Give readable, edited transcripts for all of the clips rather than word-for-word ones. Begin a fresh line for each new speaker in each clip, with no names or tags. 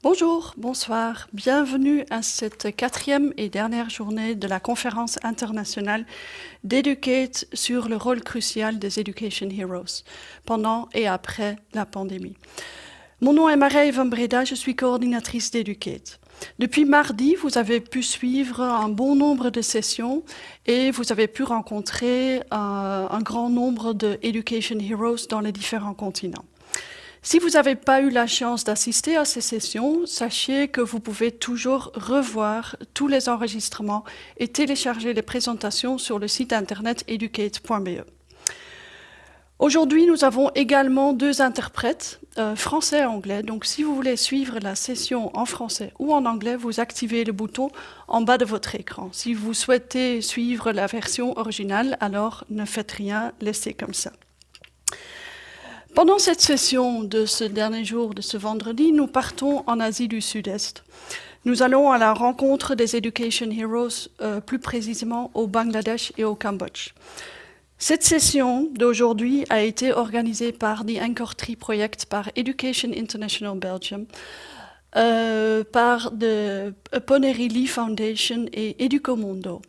Bonjour, bonsoir, bienvenue à cette quatrième et dernière journée de la conférence internationale d'Educate sur le rôle crucial des Education Heroes pendant et après la pandémie. Mon nom est Maria van Breda, je suis coordinatrice d'Educate. Depuis mardi, vous avez pu suivre un bon nombre de sessions et vous avez pu rencontrer un grand nombre de Education Heroes dans les différents continents. Si vous n'avez pas eu la chance d'assister à ces sessions, sachez que vous pouvez toujours revoir tous les enregistrements et télécharger les présentations sur le site internet educate.be. Aujourd'hui, nous avons également deux interprètes, français et anglais. Donc, si vous voulez suivre la session en français ou en anglais, vous activez le bouton en bas de votre écran. Si vous souhaitez suivre la version originale, alors ne faites rien, laissez comme ça. Pendant cette session de ce dernier jour, de ce vendredi, nous partons en Asie du Sud-Est. Nous allons à la rencontre des Education Heroes, plus précisément au Bangladesh et au Cambodge. Cette session d'aujourd'hui a été organisée par The Anchor Tree Project, par Education International Belgium, par the Poneri Lee Foundation et Educomundo.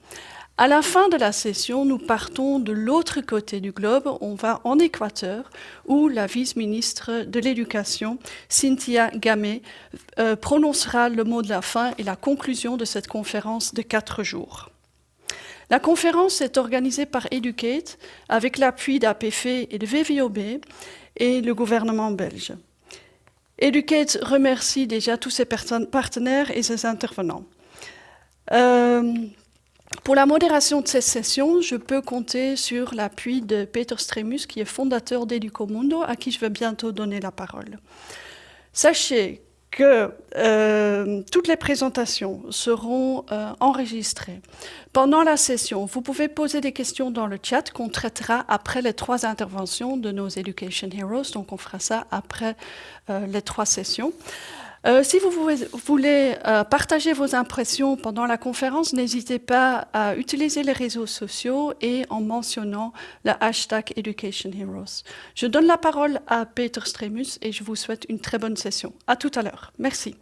À la fin de la session, nous partons de l'autre côté du globe, on va en Équateur, où la vice-ministre de l'Éducation, Cynthia Gamay, prononcera le mot de la fin et la conclusion de cette conférence de 4 jours. La conférence est organisée par Educate avec l'appui d'APF et de VVOB et le gouvernement belge. Educate remercie déjà tous ses partenaires et ses intervenants. Pour la modération de cette session, je peux compter sur l'appui de Peter Stremus, qui est fondateur d'Educomundo, à qui je vais bientôt donner la parole. Sachez que toutes les présentations seront enregistrées. Pendant la session, vous pouvez poser des questions dans le chat qu'on traitera après les 3 interventions de nos Education Heroes, donc on fera ça après les 3 sessions. Si vous voulez partager vos impressions pendant la conférence, n'hésitez pas à utiliser les réseaux sociaux et en mentionnant le hashtag Education Heroes. Je donne la parole à Peter Stremus et je vous souhaite une très bonne session. À tout à l'heure. Merci.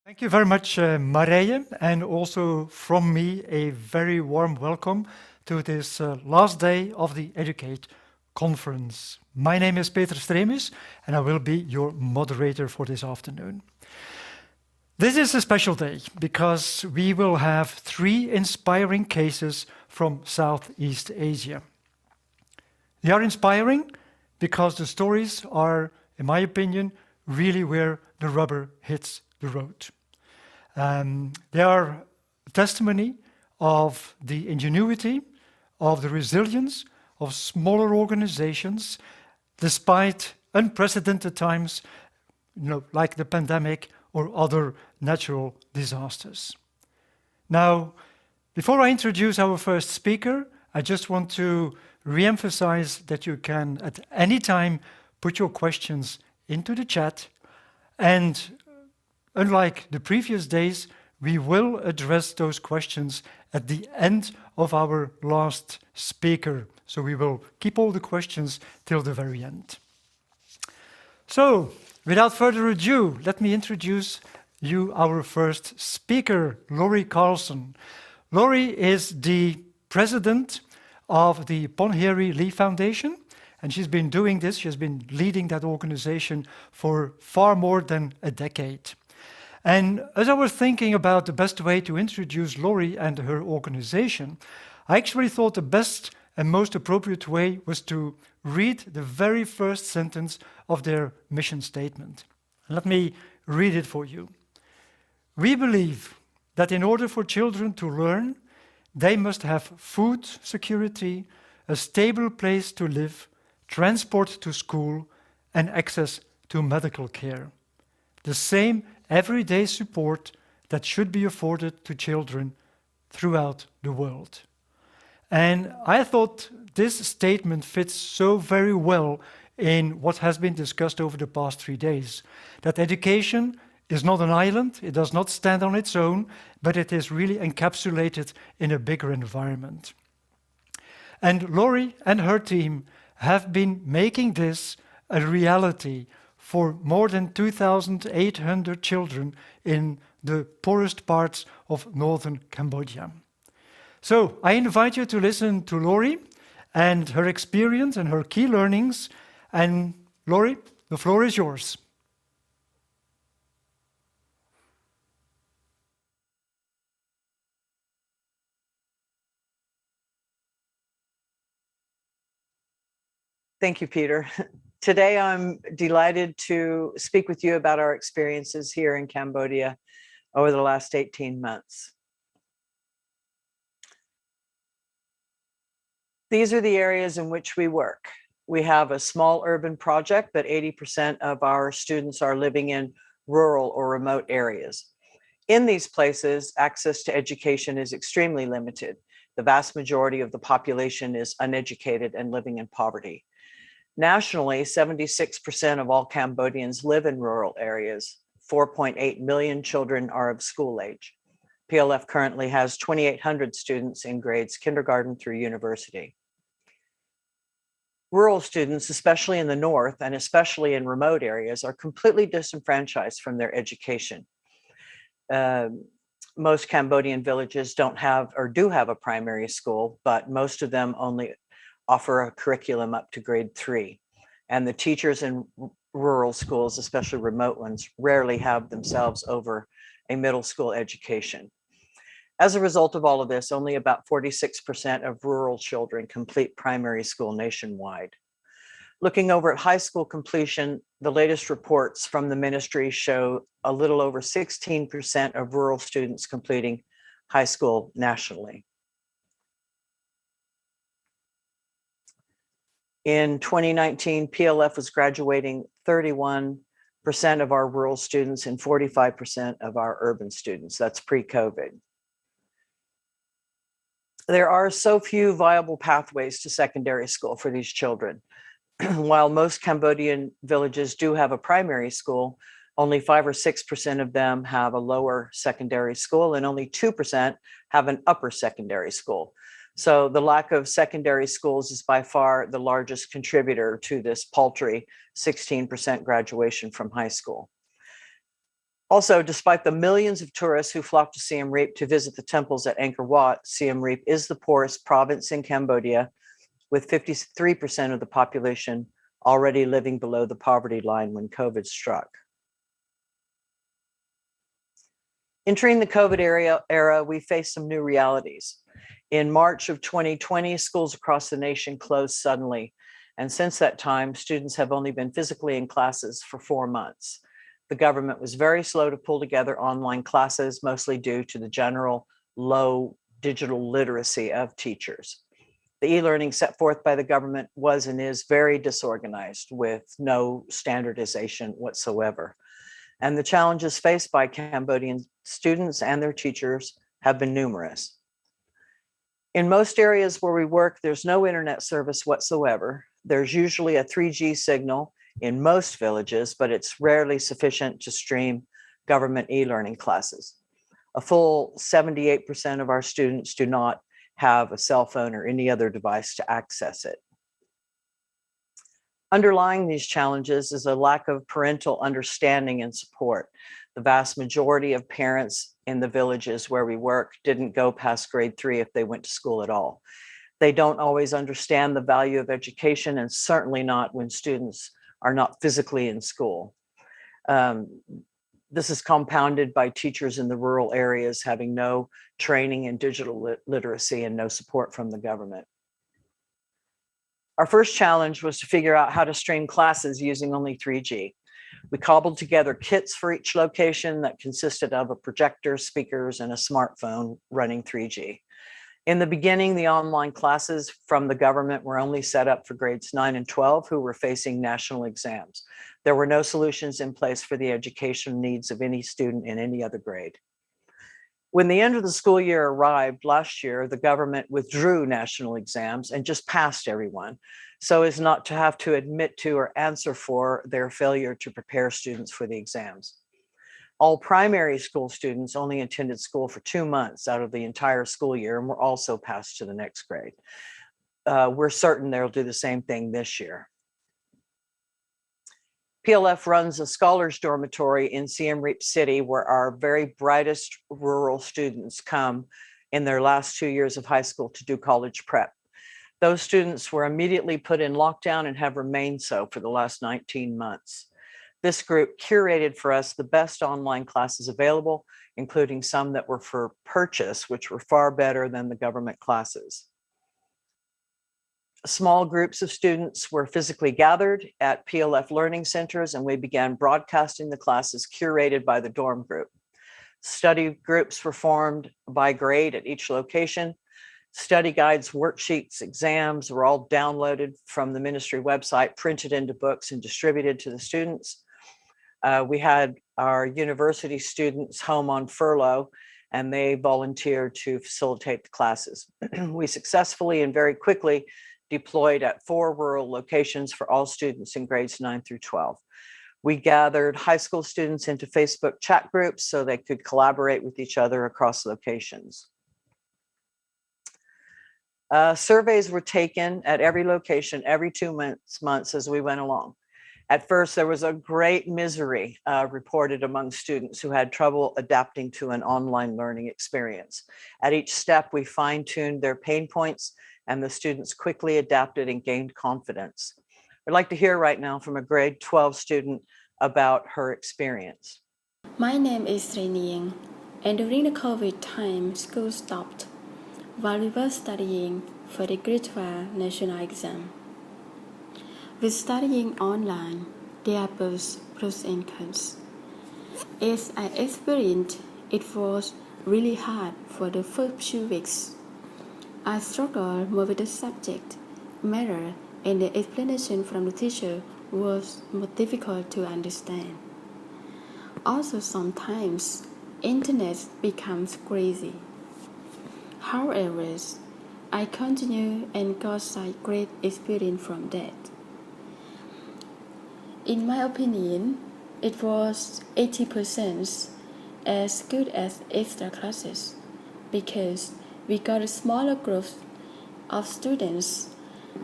Thank you very much, Marije, and also from me a very warm welcome to this last day of the Educate conference. My name is Peter Stremus, and I will be your moderator for this afternoon. This is a special day because we will have 3 inspiring cases from Southeast Asia. They are inspiring because the stories are, in my opinion, really where the rubber hits the road. They are a testimony of the ingenuity, of the resilience of smaller organizations, despite unprecedented times, like the pandemic or other natural disasters. Now, before I introduce our first speaker, I just want to re-emphasize that you can at any time put your questions into the chat, and unlike the previous days, we will address those questions at the end of our last speaker. So we will keep all the questions till the very end. So, without further ado, let me introduce you our first speaker, Laurie Carlson. Laurie is the president of the Poneri Lee Foundation, and she's been doing this, she's been leading that organization for far more than a decade. And as I was thinking about the best way to introduce Laurie and her organization, I actually thought the best and most appropriate way was to read the very first sentence of their mission statement. Let me read it for you. We believe that in order for children to learn, they must have food security, a stable place to live, transport to school, and access to medical care. The same everyday support that should be afforded to children throughout the world. And I thought this statement fits so very well in what has been discussed over the past 3 days, that education is not an island, it does not stand on its own, but it is really encapsulated in a bigger environment. And Laurie and her team have been making this a reality for more than 2,800 children in the poorest parts of northern Cambodia. So I invite you to listen to Laurie and her experience and her key learnings. And Laurie, the floor is yours.
Thank you, Peter. Today, I'm delighted to speak with you about our experiences here in Cambodia over the last 18 months. These are the areas in which we work. We have a small urban project, but 80% of our students are living in rural or remote areas. In these places, access to education is extremely limited. The vast majority of the population is uneducated and living in poverty. Nationally, 76% of all Cambodians live in rural areas. 4.8 million children are of school age. PLF currently has 2,800 students in grades kindergarten through university. Rural students, especially in the north and especially in remote areas, are completely disenfranchised from their education. Most Cambodian villages don't have or do have a primary school, but most of them only offer a curriculum up to grade 3. And the teachers in rural schools, especially remote ones, rarely have themselves over a middle school education. As a result of all of this, only about 46% of rural children complete primary school nationwide. Looking over at high school completion, the latest reports from the ministry show a little over 16% of rural students completing high school nationally. In 2019, PLF was graduating 31% of our rural students and 45% of our urban students. That's pre-COVID. There are so few viable pathways to secondary school for these children. While most Cambodian villages do have a primary school, only 5 or 6% of them have a lower secondary school, and only 2% have an upper secondary school. So the lack of secondary schools is by far the largest contributor to this paltry 16% graduation from high school. Also, despite the millions of tourists who flock to Siem Reap to visit the temples at Angkor Wat, Siem Reap is the poorest province in Cambodia, with 53% of the population already living below the poverty line when COVID struck. Entering the COVID era, we faced some new realities. In March of 2020, schools across the nation closed suddenly. And since that time, students have only been physically in classes for 4 months. The government was very slow to pull together online classes, mostly due to the general low digital literacy of teachers. The e-learning set forth by the government was and is very disorganized with no standardization whatsoever. And the challenges faced by Cambodian students and their teachers have been numerous. In most areas where we work, there's no internet service whatsoever. There's usually a 3G signal in most villages, but it's rarely sufficient to stream government e-learning classes. A full 78% of our students do not have a cell phone or any other device to access it. Underlying these challenges is a lack of parental understanding and support. The vast majority of parents in the villages where we work didn't go past grade 3 if they went to school at all. They don't always understand the value of education, and certainly not when students are not physically in school. This is compounded by teachers in the rural areas having no training in digital literacy and no support from the government. Our first challenge was to figure out how to stream classes using only 3G. We cobbled together kits for each location that consisted of a projector, speakers, and a smartphone running 3G. In the beginning, the online classes from the government were only set up for grades 9 and 12 who were facing national exams. There were no solutions in place for the education needs of any student in any other grade. When the end of the school year arrived last year, the government withdrew national exams and just passed everyone, so as not to have to admit to or answer for their failure to prepare students for the exams. All primary school students only attended school for 2 months out of the entire school year and were also passed to the next grade. We're certain they'll do the same thing this year. PLF runs a scholars dormitory in Siem Reap City where our very brightest rural students come in their last 2 years of high school to do college prep. Those students were immediately put in lockdown and have remained so for the last 19 months. This group curated for us the best online classes available, including some that were for purchase, which were far better than the government classes. Small groups of students were physically gathered at PLF learning centers, and we began broadcasting the classes curated by the dorm group. Study groups were formed by grade at each location. Study guides, worksheets, exams were all downloaded from the ministry website, printed into books, and distributed to the students. We had our university students home on furlough, and they volunteered to facilitate the classes. We successfully and very quickly deployed at 4 rural locations for all students in grades 9 through 12. We gathered high school students into Facebook chat groups so they could collaborate with each other across locations. Surveys were taken at every location every 2 months as we went along. At first, there was a great misery reported among students who had trouble adapting to an online learning experience. At each step, we fine-tuned their pain points, and the students quickly adapted and gained confidence. I'd like to hear right now from a grade 12 student about her experience.
My name is Sriniang, and during the COVID time, school stopped while we were studying for the grade 12 national exam. With studying online, there are both pros and cons. As I experienced, it was really hard for the first few weeks. I struggled more with the subject matter, and the explanation from the teacher was more difficult to understand. Also, sometimes internet becomes crazy. However, I continue and got such great experience from that. In my opinion, it was 80% as good as extra classes because we got a smaller group of students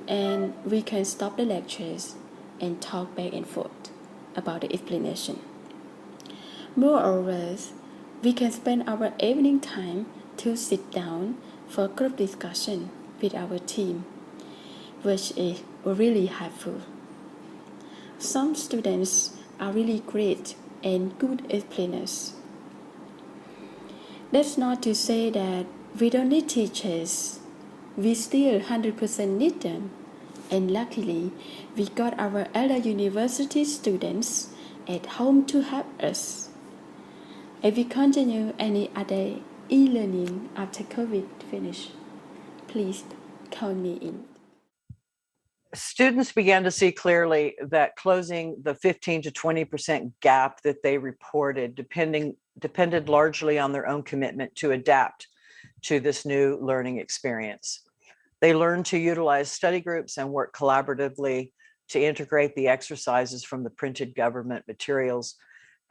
and we can stop the lectures and talk back and forth about the explanation. Moreover, we can spend our evening time to sit down for group discussion with our team, which is really helpful. Some students are really great and good explainers. That's not to say that we don't need teachers. We still 100% need them. And luckily, we got our other university students at home to help us. If we continue any other e-learning after COVID finish, please count me in.
Students began to see clearly that closing the 15 to 20% gap that they reported depended largely on their own commitment to adapt to this new learning experience. They learned to utilize study groups and work collaboratively to integrate the exercises from the printed government materials.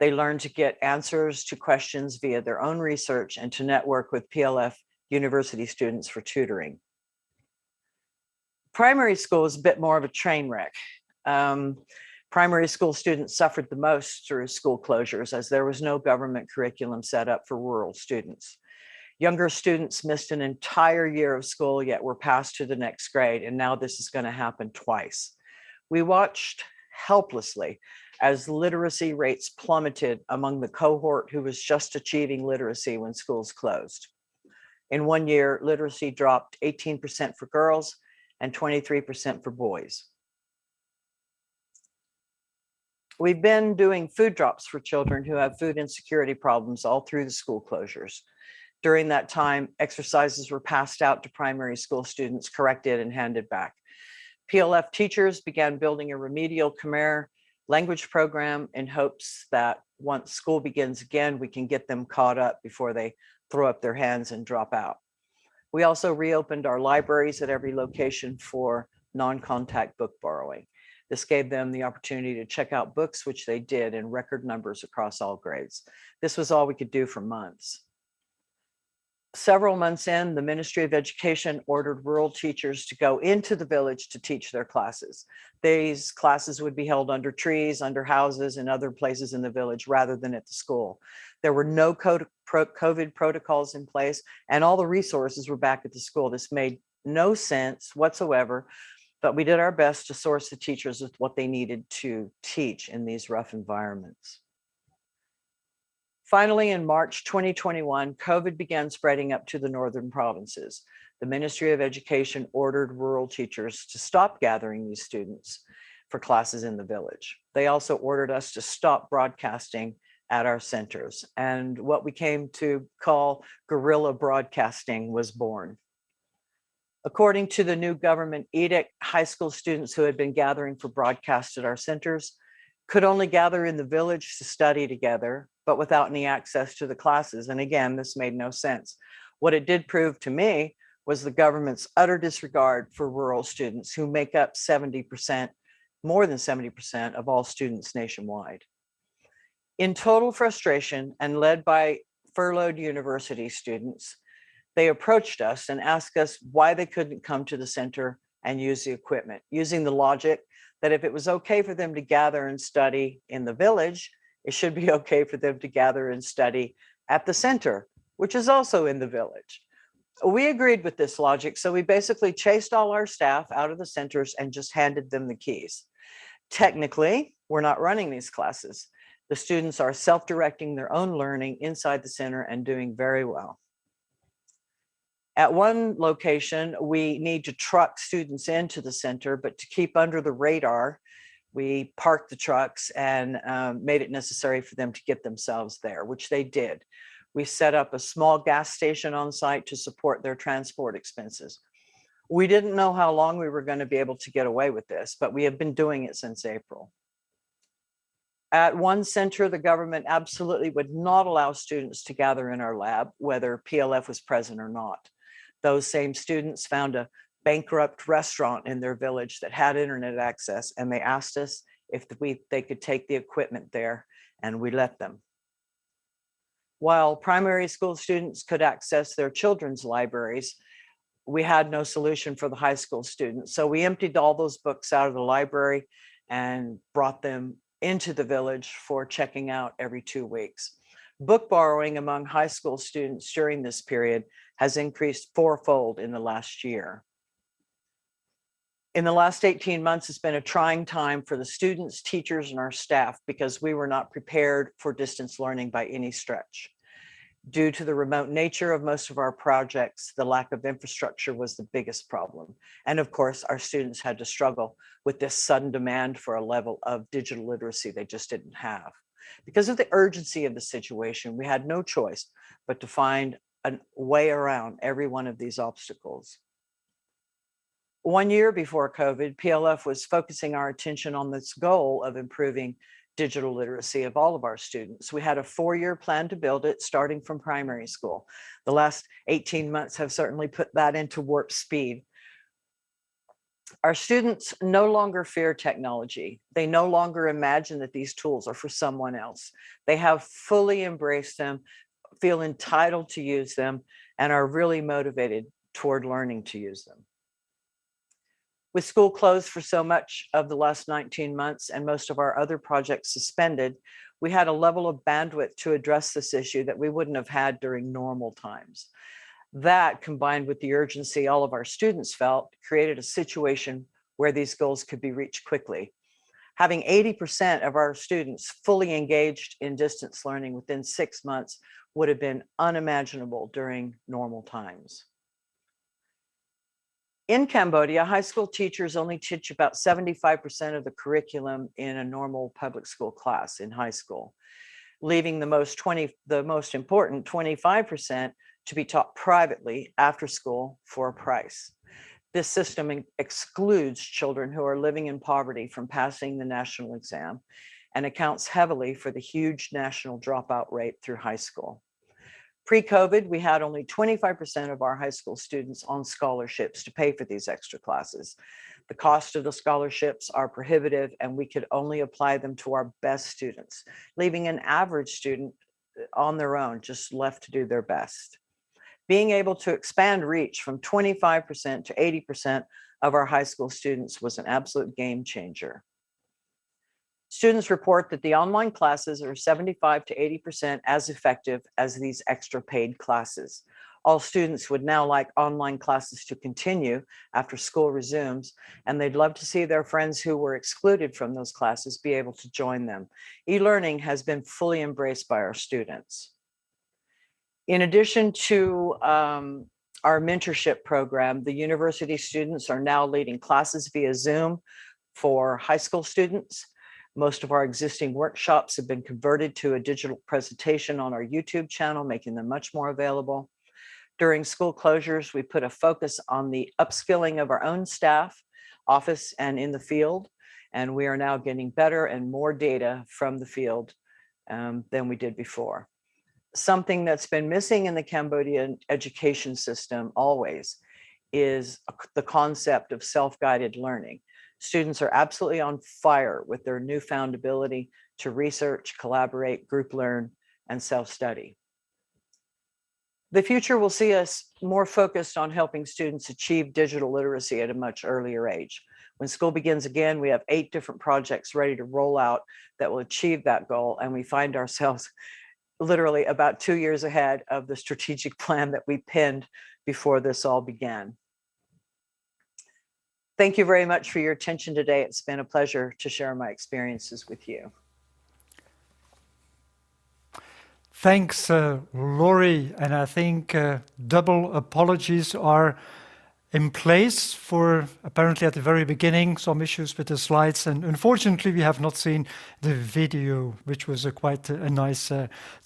They learned to get answers to questions via their own research and to network with PLF university students for tutoring. Primary school is a bit more of a train wreck. Primary school students suffered the most through school closures as there was no government curriculum set up for rural students. Younger students missed an entire year of school, yet were passed to the next grade, and now this is going to happen twice. We watched helplessly as literacy rates plummeted among the cohort who was just achieving literacy when schools closed. In 1 year, literacy dropped 18% for girls and 23% for boys. We've been doing food drops for children who have food insecurity problems all through the school closures. During that time, exercises were passed out to primary school students, corrected and handed back. PLF teachers began building a remedial Khmer language program in hopes that once school begins again, we can get them caught up before they throw up their hands and drop out. We also reopened our libraries at every location for non-contact book borrowing. This gave them the opportunity to check out books, which they did in record numbers across all grades. This was all we could do for months. Several months in, the Ministry of Education ordered rural teachers to go into the village to teach their classes. These classes would be held under trees, under houses, and other places in the village rather than at the school. There were no COVID protocols in place, and all the resources were back at the school. This made no sense whatsoever, but we did our best to source the teachers with what they needed to teach in these rough environments. Finally, in March 2021, COVID began spreading up to the northern provinces. The Ministry of Education ordered rural teachers to stop gathering these students for classes in the village. They also ordered us to stop broadcasting at our centers, and what we came to call Guerrilla Broadcasting was born. According to the new government edict, high school students who had been gathering for broadcast at our centers could only gather in the village to study together, but without any access to the classes. And again, this made no sense. What it did prove to me was the government's utter disregard for rural students, who make up 70%, more than 70% of all students nationwide. In total frustration and led by furloughed university students, they approached us and asked us why they couldn't come to the center and use the equipment, using the logic that if it was okay for them to gather and study in the village, it should be okay for them to gather and study at the center, which is also in the village. We agreed with this logic, so we basically chased all our staff out of the centers and just handed them the keys. Technically, we're not running these classes. The students are self-directing their own learning inside the center and doing very well. At one location, we need to truck students into the center, but to keep under the radar, we parked the trucks and made it necessary for them to get themselves there, which they did. We set up a small gas station on site to support their transport expenses. We didn't know how long we were going to be able to get away with this, but we have been doing it since April. At one center, the government absolutely would not allow students to gather in our lab, whether PLF was present or not. Those same students found a bankrupt restaurant in their village that had internet access, and they asked us if they could take the equipment there, and we let them. While primary school students could access their children's libraries, we had no solution for the high school students. So we emptied all those books out of the library and brought them into the village for checking out every 2 weeks. Book borrowing among high school students during this period has increased fourfold in the last year. In the last 18 months, it's been a trying time for the students, teachers, and our staff because we were not prepared for distance learning by any stretch. Due to the remote nature of most of our projects, the lack of infrastructure was the biggest problem. And of course, our students had to struggle with this sudden demand for a level of digital literacy they just didn't have. Because of the urgency of the situation, we had no choice but to find a way around every one of these obstacles. 1 year before COVID, PLF was focusing our attention on this goal of improving digital literacy of all of our students. We had a 4-year plan to build it, starting from primary school. The last 18 months have certainly put that into warp speed. Our students no longer fear technology. They no longer imagine that these tools are for someone else. They have fully embraced them, feel entitled to use them, and are really motivated toward learning to use them. With school closed for so much of the last 19 months and most of our other projects suspended, we had a level of bandwidth to address this issue that we wouldn't have had during normal times. That, combined with the urgency all of our students felt, created a situation where these goals could be reached quickly. Having 80% of our students fully engaged in distance learning within 6 months would have been unimaginable during normal times. In Cambodia, high school teachers only teach about 75% of the curriculum in a normal public school class in high school, leaving the most important 25% to be taught privately after school for a price. This system excludes children who are living in poverty from passing the national exam and accounts heavily for the huge national dropout rate through high school. Pre-COVID, we had only 25% of our high school students on scholarships to pay for these extra classes. The cost of the scholarships are prohibitive, and we could only apply them to our best students, leaving an average student on their own, just left to do their best. Being able to expand reach from 25% to 80% of our high school students was an absolute game changer. Students report that the online classes are 75 to 80% as effective as these extra paid classes. All students would now like online classes to continue after school resumes, and they'd love to see their friends who were excluded from those classes be able to join them. E-learning has been fully embraced by our students. In addition to our mentorship program, the university students are now leading classes via Zoom for high school students. Most of our existing workshops have been converted to a digital presentation on our YouTube channel, making them much more available. During school closures, we put a focus on the upskilling of our own staff, office and in the field, and we are now getting better and more data from the field than we did before. Something that's been missing in the Cambodian education system always is the concept of self-guided learning. Students are absolutely on fire with their newfound ability to research, collaborate, group learn, and self-study. The future will see us more focused on helping students achieve digital literacy at a much earlier age. When school begins again, we have 8 different projects ready to roll out that will achieve that goal, and we find ourselves literally about 2 years ahead of the strategic plan that we penned before this all began. Thank you very much for your attention today. It's been a pleasure to share my experiences with you.
Thanks, Laurie. And I think double apologies are in place for apparently at the very beginning some issues with the slides, and unfortunately we have not seen the video, which was quite a nice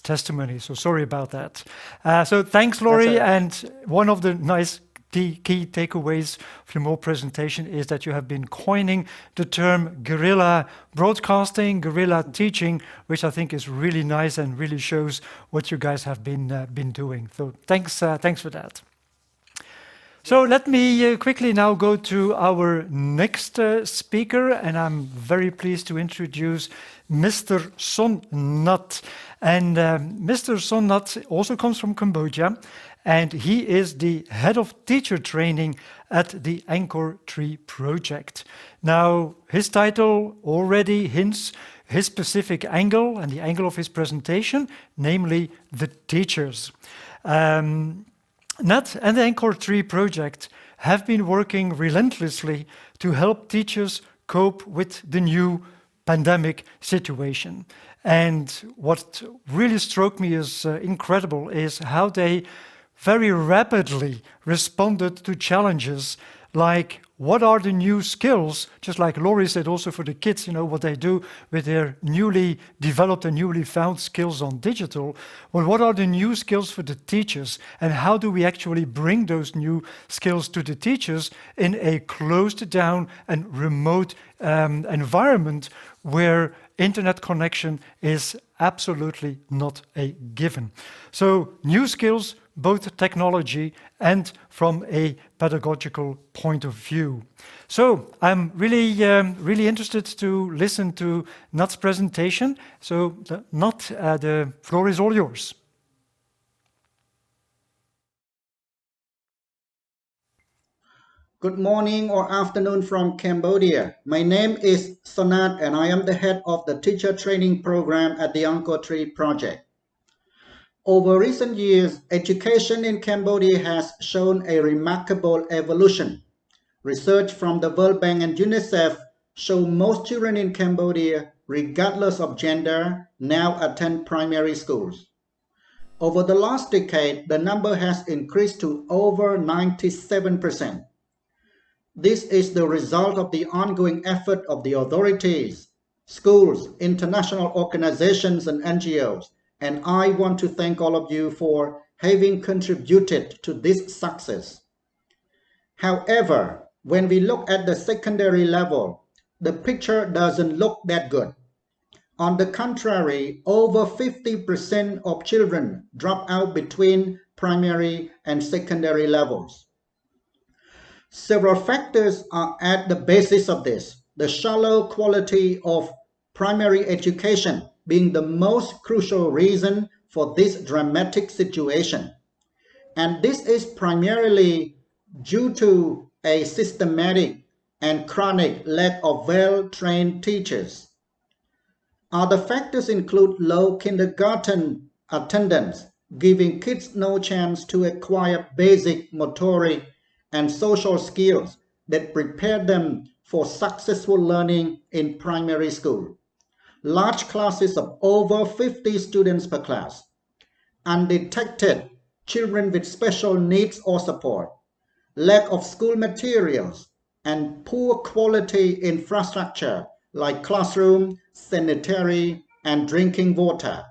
testimony. So sorry about that. So thanks, Laurie. And one of the nice key takeaways from your presentation is that you have been coining the term guerrilla broadcasting, guerrilla teaching, which I think is really nice and really shows what you guys have been doing. So thanks for that. So let me quickly now go to our next speaker, and I'm very pleased to introduce Mr. Son Nhat. And Mr. Son Nhat also comes from Cambodia, and he is the head of teacher training at the Anchor Tree project. Now, his title already hints his specific angle and the angle of his presentation, namely the teachers. Nhat and the Anchor Tree project have been working relentlessly to help teachers cope with the new pandemic situation. And what really struck me as incredible is how they very rapidly responded to challenges like what are the new skills, just like Laurie said also for the kids, you know, what they do with their newly developed and newly found skills on digital. Well, what are the new skills for the teachers, and how do we actually bring those new skills to the teachers in a closed down and remote environment where internet connection is absolutely not a given. So new skills, both technology and from a pedagogical point of view. So I'm really interested to listen to Nhat's presentation. So Nhat, the floor is all yours.
Good morning or afternoon from Cambodia. My name is Son Nhat and I am the head of the teacher training program at the Anchor Tree project. Over recent years, education in Cambodia has shown a remarkable evolution. Research from the World Bank and UNICEF show most children in Cambodia, regardless of gender, now attend primary schools. Over the last decade, the number has increased to over 97%. This is the result of the ongoing effort of the authorities, schools, international organizations, and NGOs. And I want to thank all of you for having contributed to this success. However, when we look at the secondary level, the picture doesn't look that good. On the contrary, over 50% of children drop out between primary and secondary levels. Several factors are at the basis of this. The shallow quality of primary education being the most crucial reason for this dramatic situation. And this is primarily due to a systematic and chronic lack of well-trained teachers. Other factors include low kindergarten attendance, giving kids no chance to acquire basic motoric and social skills that prepare them for successful learning in primary school. Large classes of over 50 students per class. Undetected children with special needs or support. Lack of school materials and poor quality infrastructure like classroom, sanitary, and drinking water.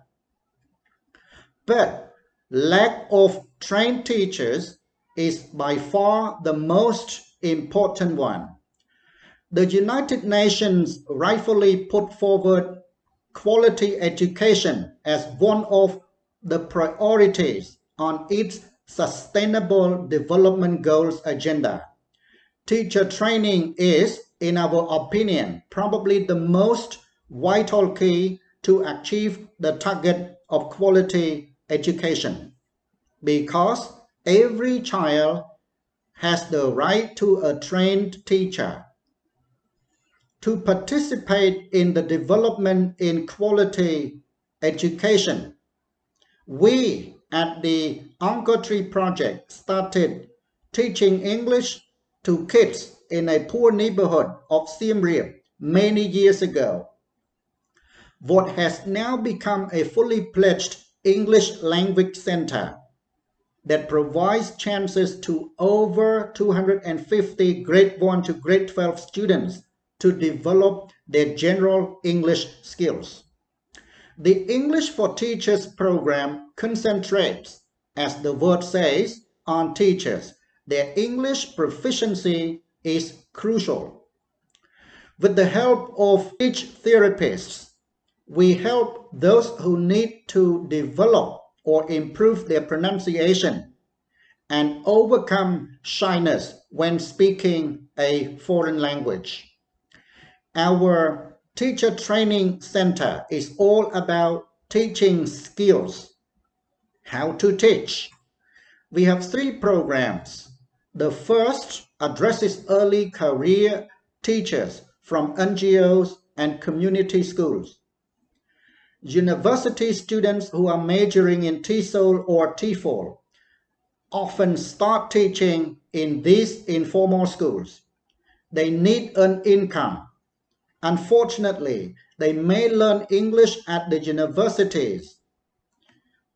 But lack of trained teachers is by far the most important one. The United Nations rightfully put forward quality education as one of the priorities on its Sustainable Development Goals agenda. Teacher training is, in our opinion, probably the most vital key to achieve the target of quality education, because every child has the right to a trained teacher. To participate in the development in quality education, we at the Untitled Chapter project started teaching English to kids in a poor neighborhood of Siem Reap many years ago. What has now become a fully fledged English language center that provides chances to over 250 grade 1 to grade 12 students to develop their general English skills. The English for Teachers program concentrates, as the word says, on teachers. Their English proficiency is crucial. With the help of speech therapists, we help those who need to develop or improve their pronunciation and overcome shyness when speaking a foreign language. Our Teacher Training Center is all about teaching skills. How to teach. We have 3 programs. The first addresses early career teachers from NGOs and community schools. University students who are majoring in TESOL or TEFL often start teaching in these informal schools. They need an income. Unfortunately, they may learn English at the universities,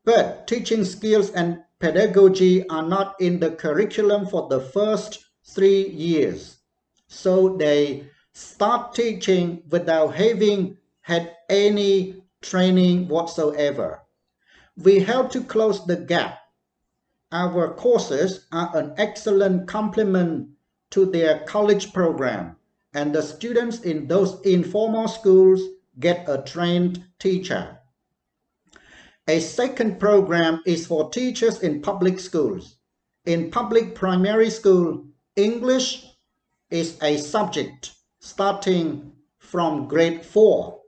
but teaching skills and pedagogy are not in the curriculum for the first 3 years. So they start teaching without having had any training whatsoever. We help to close the gap. Our courses are an excellent complement to their college program, and the students in those informal schools get a trained teacher. A second program is for teachers in public schools. In public primary school, English is a subject starting from grade 4.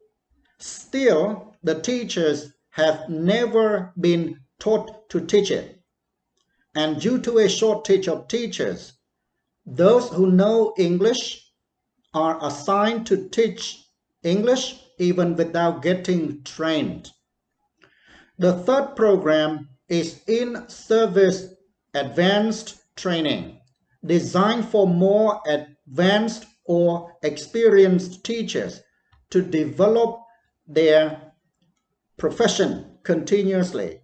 Still, the teachers have never been taught to teach it. And due to a shortage of teachers, those who know English are assigned to teach English even without getting trained. The third program is in-service advanced training, designed for more advanced or experienced teachers to develop their profession continuously.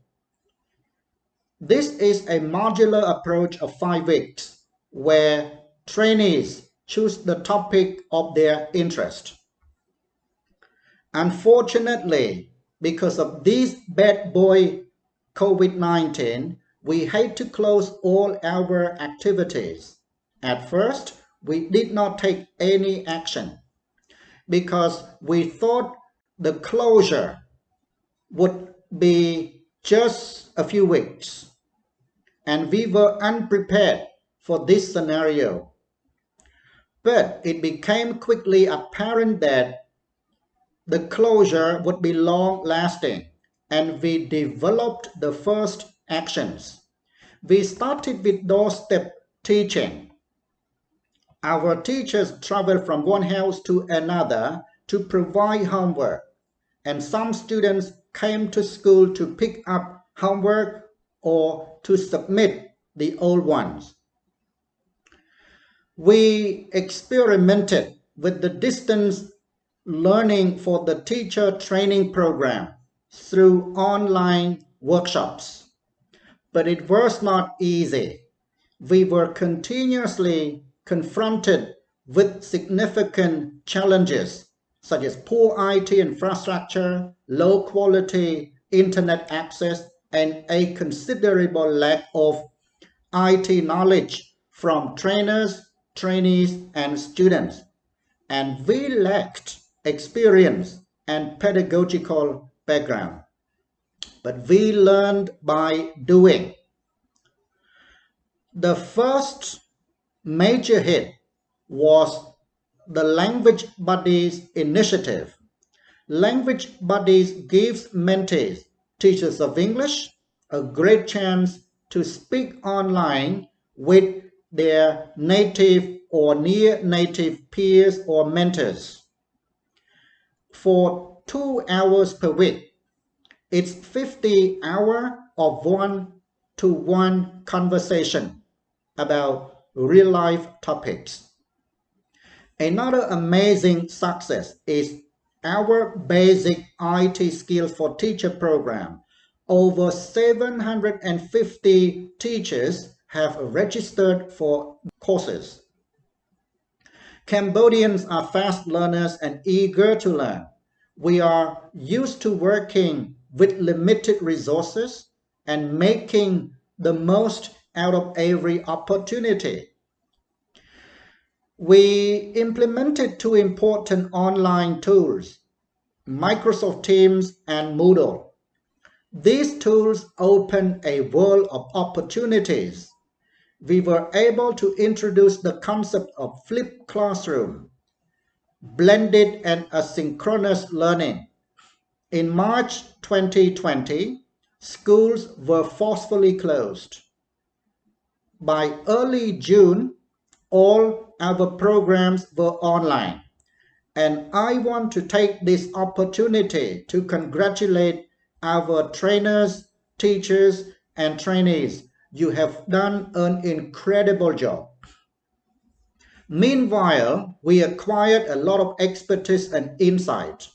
This is a modular approach of 5 weeks where trainees choose the topic of their interest. Unfortunately, because of this bad boy COVID-19, we had to close all our activities. At first, we did not take any action because we thought the closure would be just a few weeks, and we were unprepared for this scenario. But it became quickly apparent that the closure would be long-lasting, and we developed the first actions. We started with doorstep teaching. Our teachers traveled from one house to another to provide homework, and some students came to school to pick up homework or to submit the old ones. We experimented with the distance learning for the teacher training program through online workshops, but it was not easy. We were continuously confronted with significant challenges such as poor IT infrastructure, low quality internet access, and a considerable lack of IT knowledge from trainers, trainees, and students. And we lacked experience and pedagogical background. But we learned by doing. The first major hit was the Language Buddies initiative. Language Buddies gives mentees, teachers of English, a great chance to speak online with their native or near native peers or mentors for 2 hours per week. It's 50 hours of one-to-one conversation about real-life topics. Another amazing success is our basic IT skills for teacher program. Over 750 teachers have registered for courses. Cambodians are fast learners and eager to learn. We are used to working with limited resources and making the most out of every opportunity. We implemented two important online tools, Microsoft Teams and Moodle. These tools open a world of opportunities. We were able to introduce the concept of flipped classroom, blended and asynchronous learning. In March 2020, schools were forcefully closed. By early June, all our programs were online. And I want to take this opportunity to congratulate our trainers, teachers, and trainees. You have done an incredible job. Meanwhile, we acquired a lot of expertise and insight.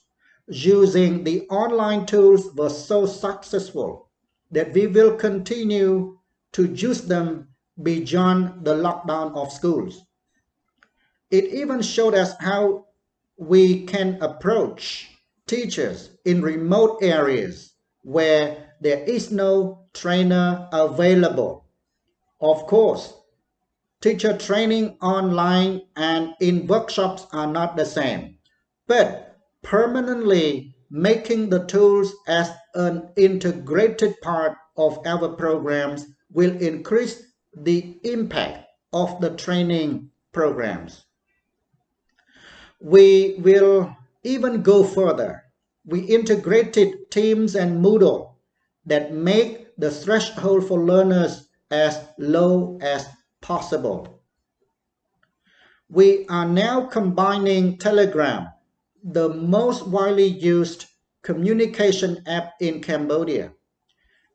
Using the online tools was so successful that we will continue to use them beyond the lockdown of schools. It even showed us how we can approach teachers in remote areas where there is no trainer available. Of course, teacher training online and in workshops are not the same, but permanently making the tools as an integrated part of our programs will increase the impact of the training programs. We will even go further. We integrated Teams and Moodle that make the threshold for learners as low as possible. We are now combining Telegram, the most widely used communication app in Cambodia.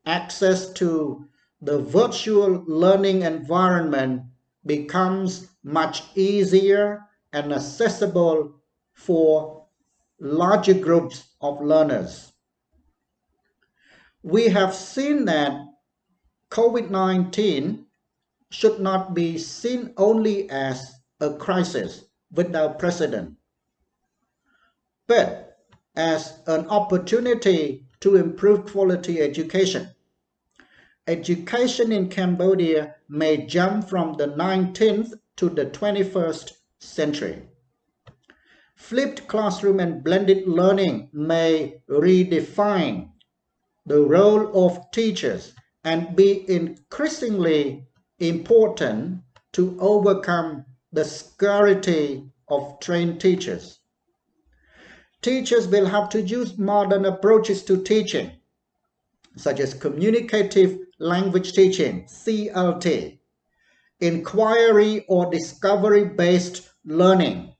Access to the virtual learning environment becomes much easier and accessible for larger groups of learners. We have seen that COVID-19 should not be seen only as a crisis without precedent, but as an opportunity to improve quality education. Education in Cambodia may jump from the 19th to the 21st century. Flipped classroom and blended learning may redefine the role of teachers and be increasingly important to overcome the scarcity of trained teachers. Teachers will have to use modern approaches to teaching, such as communicative language teaching, CLT, inquiry or discovery-based learning.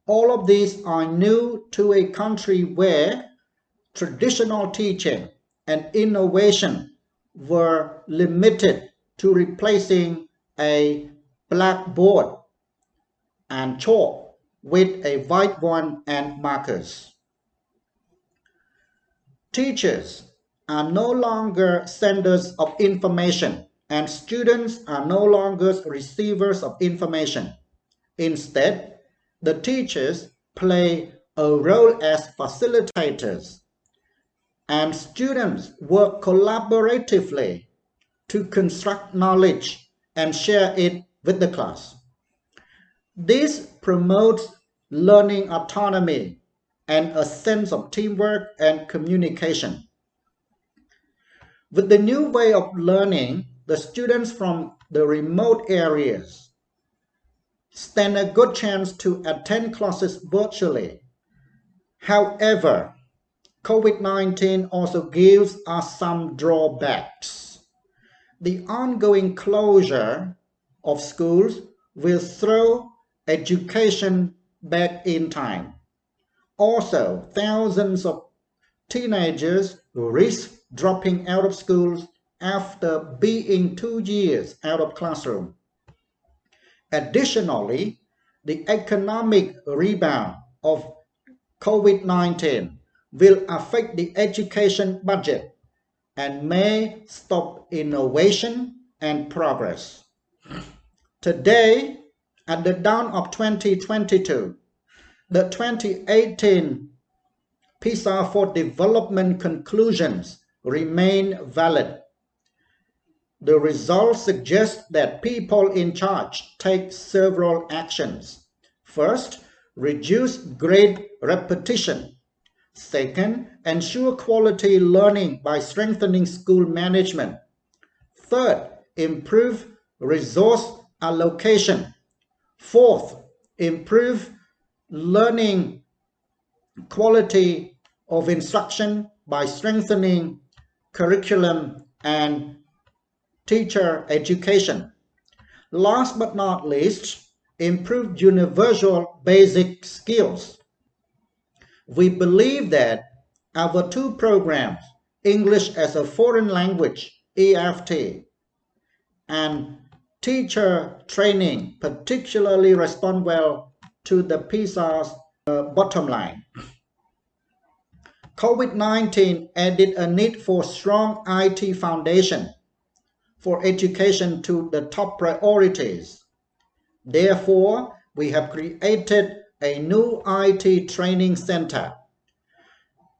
All of these are new to a country where traditional teaching and innovation were limited to replacing a blackboard and chalk with a white one and markers. Teachers are no longer senders of information, and students are no longer receivers of information. Instead, the teachers play a role as facilitators, and students work collaboratively to construct knowledge and share it with the class. This promotes learning autonomy and a sense of teamwork and communication. With the new way of learning, the students from the remote areas stand a good chance to attend classes virtually. However, COVID-19 also gives us some drawbacks. The ongoing closure of schools will throw education back in time. Also, thousands of teenagers risk dropping out of schools after being 2 years out of classroom. Additionally, the economic rebound of COVID-19 will affect the education budget and may stop innovation and progress. Today, at the dawn of 2022, the 2018 PISA for Development conclusions remain valid. The results suggest that people in charge take several actions. First, reduce grade repetition. Second, ensure quality learning by strengthening school management. Third, improve resource allocation. Fourth, improve learning quality of instruction by strengthening curriculum and teacher education. Last but not least, improve universal basic skills. We believe that our two programs, English as a Foreign Language, EFT, and teacher training particularly respond well to the PISA's bottom line. COVID-19 added a need for strong IT foundation for education to the top priorities. Therefore, we have created a new IT training center.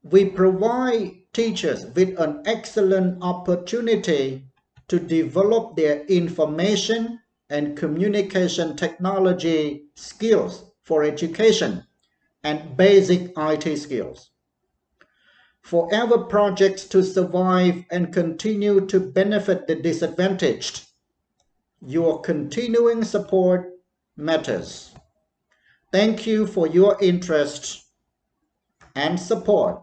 We provide teachers with an excellent opportunity to develop their information and communication technology skills for education and basic IT skills. For our projects to survive and continue to benefit the disadvantaged, your continuing support matters. Thank you for your interest and support.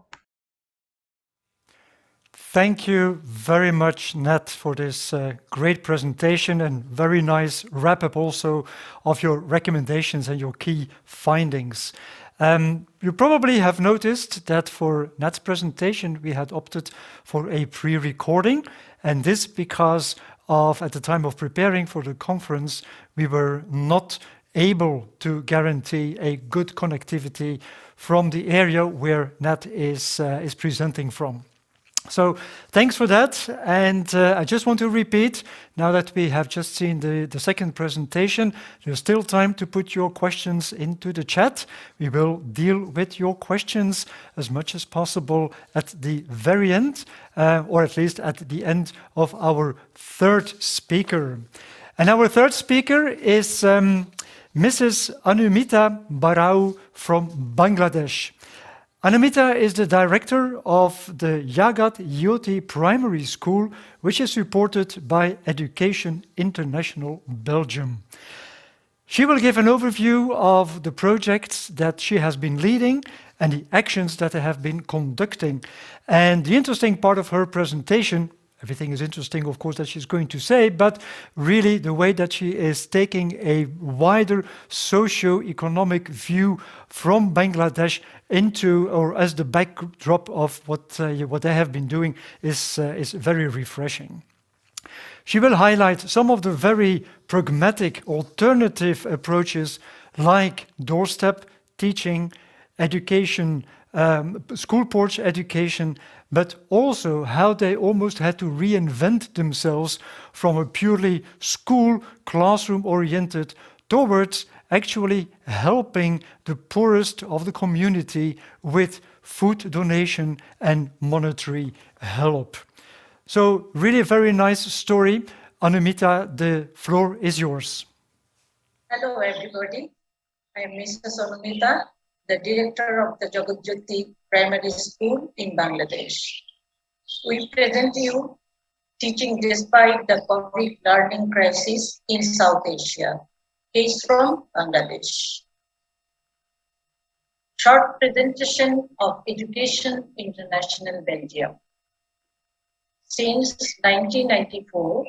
Thank you very much, Nat, for this great presentation and very nice wrap-up also of your recommendations and your key findings. You probably have noticed that for Nat's presentation we had opted for a pre-recording, and this because at the time of preparing for the conference we were not able to guarantee a good connectivity from the area where Nat is presenting from. So thanks for that, and I just want to repeat, now that we have just seen the second presentation, there's still time to put your questions into the chat. We will deal with your questions as much as possible at the very end, or at least at the end of our third speaker. And our third speaker is Mrs. Anumita Barau from Bangladesh. Anumita is the director of the Yagat Yoti Primary School, which is supported by Education International Belgium. She will give an overview of the projects that she has been leading and the actions that they have been conducting. And the interesting part of her presentation, everything is interesting, of course, that she's going to say, but really the way that she is taking a wider socio-economic view from Bangladesh into, or as the backdrop of what they have been doing is very refreshing. She will highlight some of the very pragmatic alternative approaches like doorstep teaching, education, school porch education, but also how they almost had to reinvent themselves from a purely school, classroom-oriented towards actually helping the poorest of the community with food donation and monetary help. So really a very nice story. Anumita, the floor is yours.
Hello, everybody. I am Mrs. Anumita, the director of the Jagatjyoti Primary School in Bangladesh. We present you teaching despite the COVID learning crisis in South Asia. Case from Bangladesh. Short presentation of Education International Belgium. Since 1994,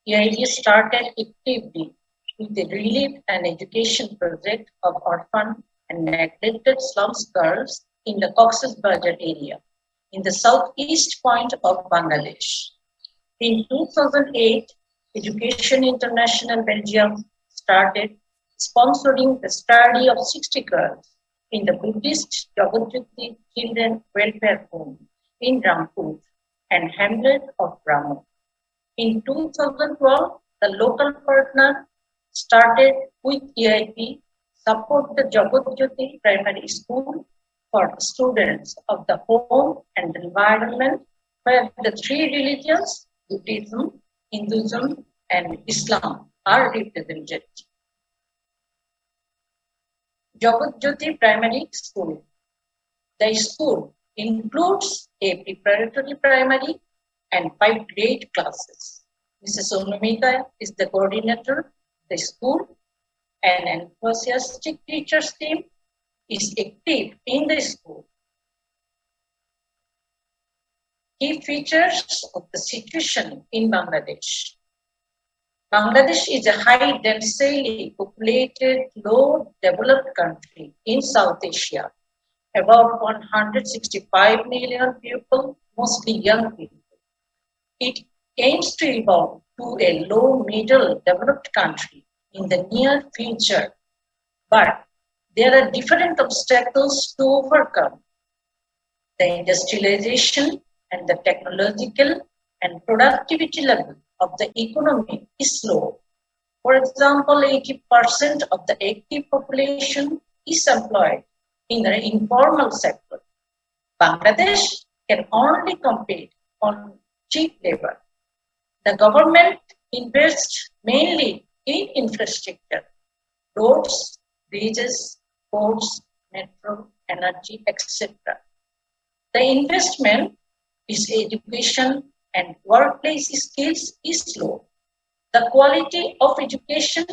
EID started actively with the relief and education project of orphan and neglected slums girls in the Cox's Bazar area, in the southeast point of Bangladesh. In 2008, Education International Belgium started sponsoring the study of 60 girls in the Buddhist Jagatjyoti Children Welfare Home in Rampur and hamlet of Brahmo. In 2012, the local partner started with EIP support the Jagatjyoti Primary School for students of the home and environment where the three religions, Buddhism, Hinduism, and Islam, are represented. Jagatjyoti Primary School. The school includes a preparatory primary and 5 grade classes. Mrs. Anumita is the coordinator of the school. An enthusiastic teachers team is active in the school. Key features of the situation in Bangladesh. Bangladesh is a high densely populated, low developed country in South Asia. About 165 million people, mostly young people. It aims to evolve to a low middle developed country in the near future, but there are different obstacles to overcome. The industrialization and the technological and productivity level of the economy is low. For example, 80% of the active population is employed in the informal sector. Bangladesh can only compete on cheap labor. The government invests mainly in infrastructure, roads, bridges, ports, metro, energy, etc. The investment is education and workplace skills is low. The quality of education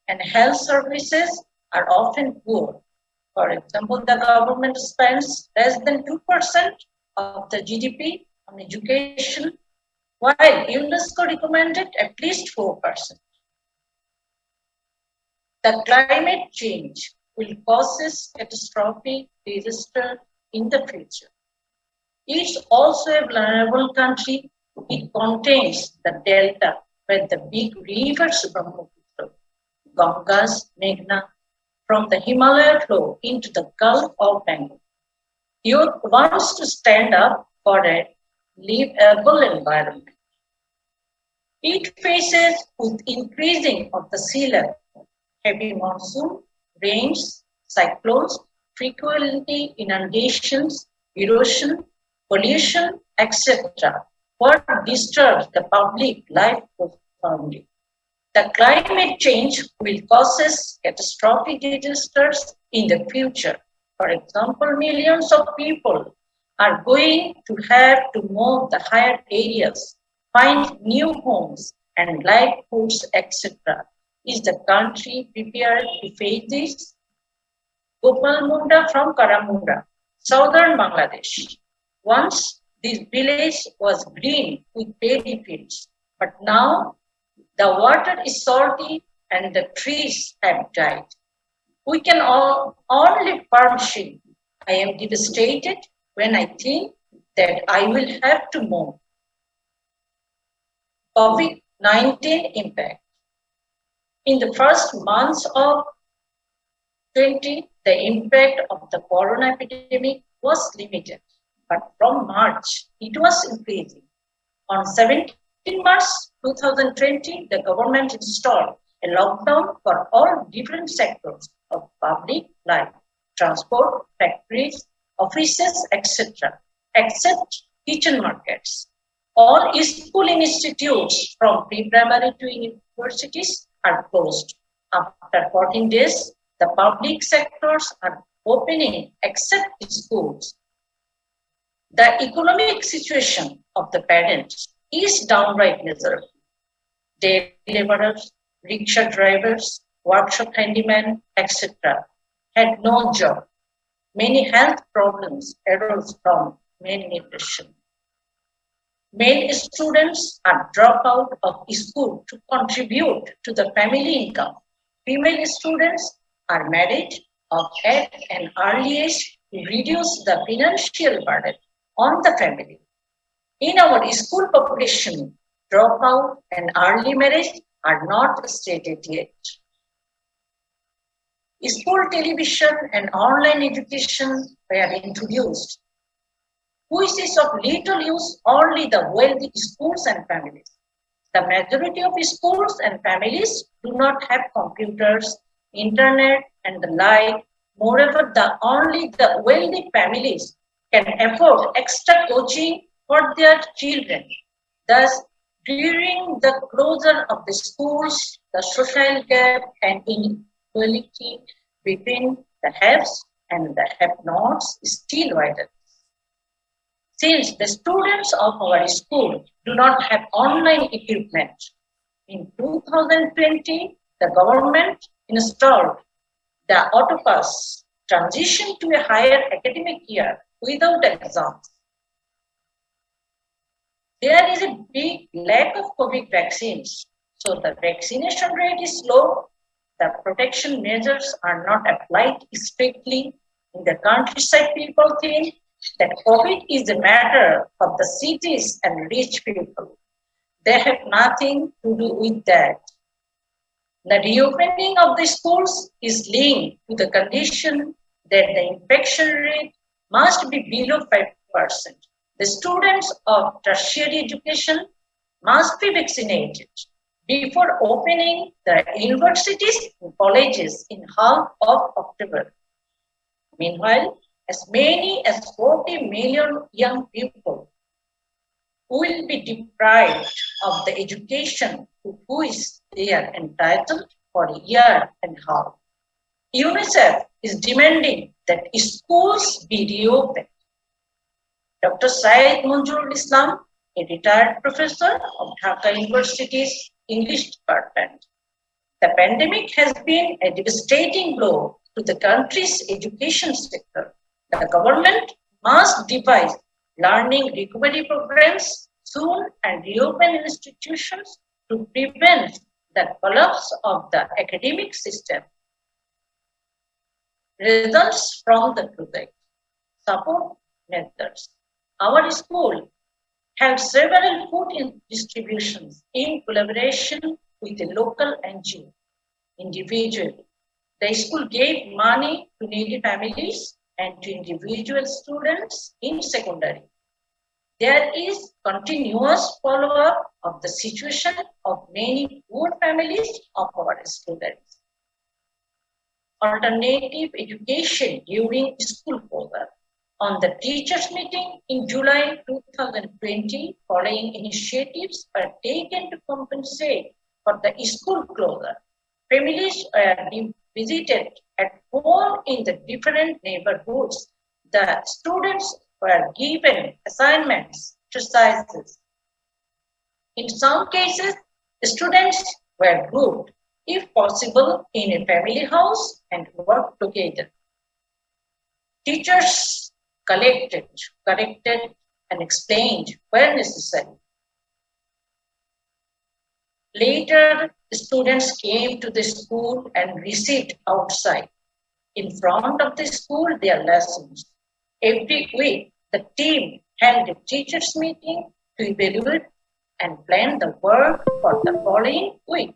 and health services are often poor. For example, the government spends less than 2% of the GDP on education, while UNESCO recommended at least 4%. The climate change will cause catastrophic disaster in the future. It's also a vulnerable country. It contains the delta where the big rivers Brahmaputra, Ganges, Meghna, from the Himalaya flow into the Gulf of Bengal. Youth wants to stand up for a livable environment. It faces with increasing of the sea level, heavy monsoon, rains, cyclones, frequently inundations, erosion, pollution, etc. What disturbs the public life profoundly. The climate change will cause catastrophic disasters in the future. For example, millions of people are going to have to move the higher areas, find new homes and livelihoods, etc. Is the country prepared to face this? Gopal Munda from Karamunda, southern Bangladesh. Once this village was green with paddy fields, but now the water is salty and the trees have died. We can only farm. I am devastated when I think that I will have to move. COVID-19 impact. In the first months of 2020, the impact of the corona epidemic was limited, but from March, it was increasing. On 17 March 2020, the government installed a lockdown for all different sectors of public life, transport, factories, offices, etc., except kitchen markets. All school institutes from pre-primary to universities are closed. After 14 days, the public sectors are opening except schools. The economic situation of the parents is downright miserable. Day laborers, rickshaw drivers, workshop handymen, etc. had no job. Many health problems arose from malnutrition. Male students are dropped out of school to contribute to the family income. Female students are married or at an early age to reduce the financial burden on the family. In our school population, dropout and early marriage are not stated yet. School television and online education were introduced, which is of little use only the wealthy schools and families. The majority of schools and families do not have computers, internet, and the like. Moreover, only the wealthy families can afford extra coaching for their children. Thus, during the closure of the schools, the social gap and inequality between the haves and the have-nots is still wider. Since the students of our school do not have online equipment, in 2020, the government installed the autopass, transition to a higher academic year without exams. There is a big lack of COVID vaccines, so the vaccination rate is low. The protection measures are not applied strictly. In the countryside, people think that COVID is a matter of the cities and rich people. They have nothing to do with that. The reopening of the schools is linked to the condition that the infection rate must be below 5%. The students of tertiary education must be vaccinated before opening the universities and colleges in half of October. Meanwhile, as many as 40 million young people will be deprived of the education to which they are entitled for a year and a half. UNICEF is demanding that schools be reopened. Dr. Syed Munjurul Islam, a retired professor of Dhaka University's English department. The pandemic has been a devastating blow to the country's education sector. The government must devise learning recovery programs soon and reopen institutions to prevent the collapse of the academic system. Results from the project. Support methods. Our school had several food distributions in collaboration with a local NGO. Individually, the school gave money to needy families and to individual students in secondary. There is continuous follow-up of the situation of many poor families of our students. Alternative education during school closure. On the teachers' meeting in July 2020, following initiatives were taken to compensate for the school closure. Families were visited at home in the different neighborhoods. The students were given assignments, exercises. In some cases, the students were grouped if possible, in a family house and work together. Teachers collected, corrected, and explained where necessary. Later, students came to the school and received outside, in front of the school, their lessons. Every week, the team held a teachers' meeting to evaluate and plan the work for the following week.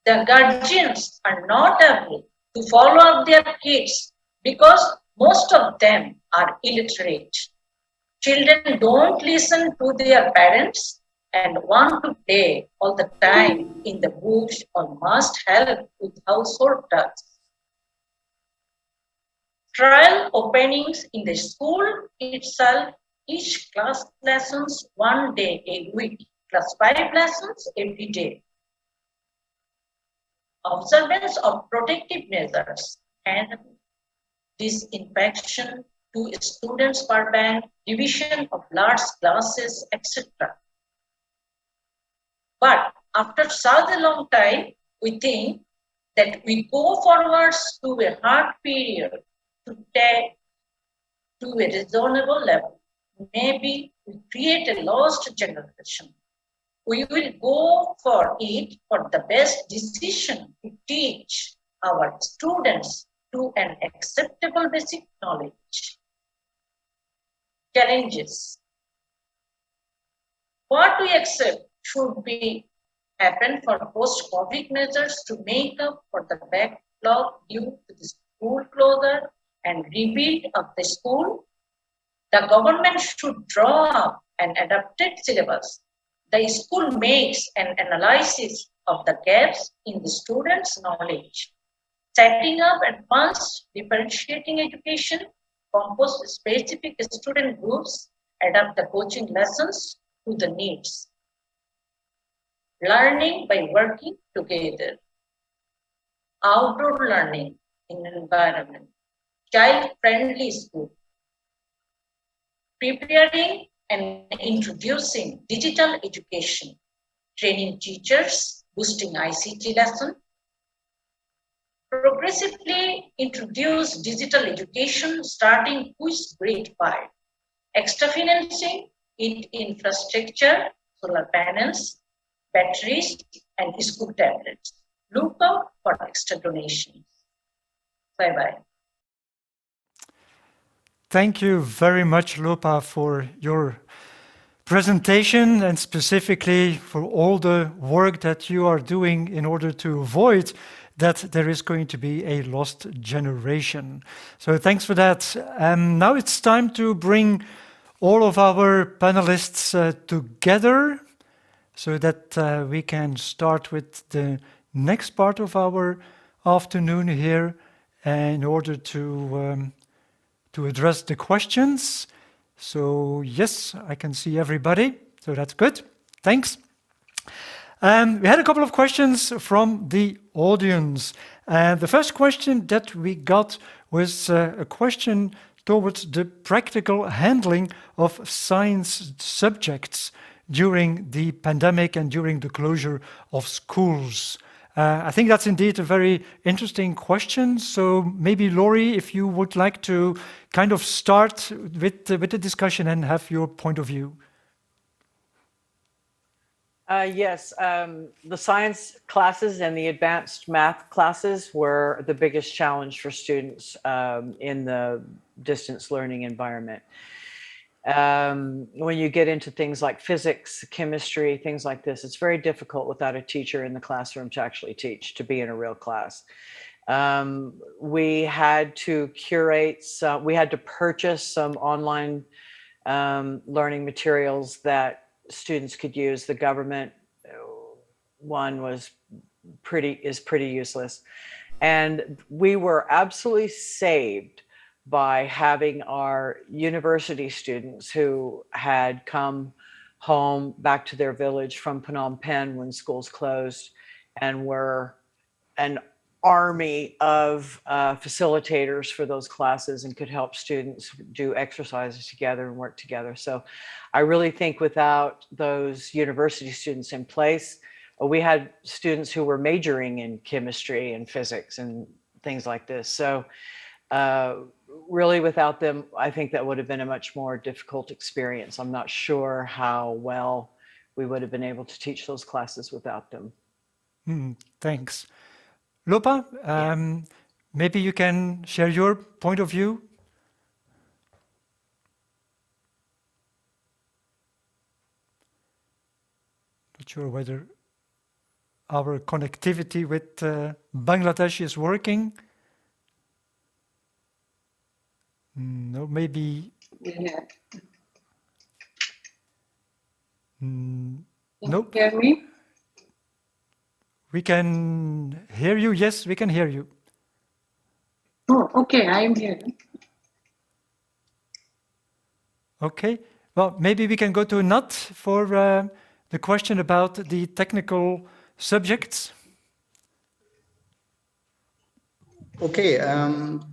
The guardians are not able to follow up their kids because most of them are illiterate. Children don't listen to their parents and want to play all the time in the bush or must help with household tasks. Trial openings in the school itself, each class lessons 1 day a week, plus 5 lessons every day. Observance of protective measures and disinfection to students per bank, division of large classes, etc. But after such a long time, we think that we go forwards to a hard period to take to a reasonable level. Maybe we create a lost generation. We will go for it for the best decision to teach our students to an acceptable basic knowledge. Challenges. What we accept should be happen for post-COVID measures to make up for the backlog due to the school closure and rebuild of the school. The government should draw up an adapted syllabus. The school makes an analysis of the gaps in the students' knowledge, setting up advanced differentiating education, compose specific student groups, adapt the coaching lessons to the needs. Learning by working together. Outdoor learning in an environment. Child-friendly school. Preparing and introducing digital education, training teachers, boosting ICT lesson, progressively introduce digital education starting with grade 5, extra financing in infrastructure, solar panels, batteries, and school tablets. Look out for extra donations. Bye-bye.
Thank you very much, Lopa, for your presentation and specifically for all the work that you are doing in order to avoid that there is going to be a lost generation. So thanks for that. Now it's time to bring all of our panelists together so that we can start with the next part of our afternoon here in order to address the questions. So yes, I can see everybody, so that's good. Thanks. We had a couple of questions from the audience. The first question that we got was a question towards the practical handling of science subjects during the pandemic and during the closure of schools. I think that's indeed a very interesting question. So maybe, Laurie, if you would like to kind of start with the discussion and have your point of view.
Yes, the science classes and the advanced math classes were the biggest challenge for students in the distance learning environment. When you get into things like physics, chemistry, things like this, it's very difficult without a teacher in the classroom to actually teach, to be in a real class. We had to curate some, we had to purchase some online learning materials that students could use. The government one was pretty useless. And we were absolutely saved by having our university students who had come home back to their village from Phnom Penh when schools closed and were an army of facilitators for those classes and could help students do exercises together and work together. So I really think without those university students in place, we had students who were majoring in chemistry and physics and things like this. So really without them, I think that would have been a much more difficult experience. I'm not sure how well we would have been able to teach those classes without them.
Thanks. Lopa, maybe you can share your point of view? Not sure whether our connectivity with Bangladesh is working. No, maybe. Nope.
Hear me?
We can hear you. Yes, we can hear you.
Oh, okay, I am here.
Okay. Well, maybe we can go to Nat for the question about the technical subjects.
Okay,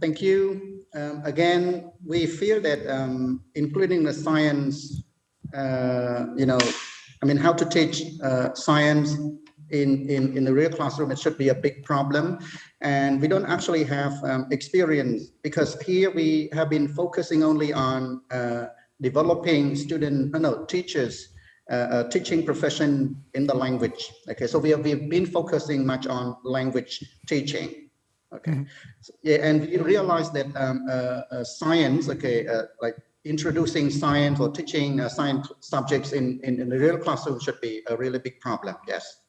thank you. Again, we feel that including the science, how to teach science in the real classroom, it should be a big problem. And we don't actually have experience, because here we have been focusing only on developing teachers, teaching profession in the language. Okay, so we've been focusing much on language teaching. Okay, and we realized that science, like introducing science or teaching science subjects in the real classroom should be a really big problem. Yes.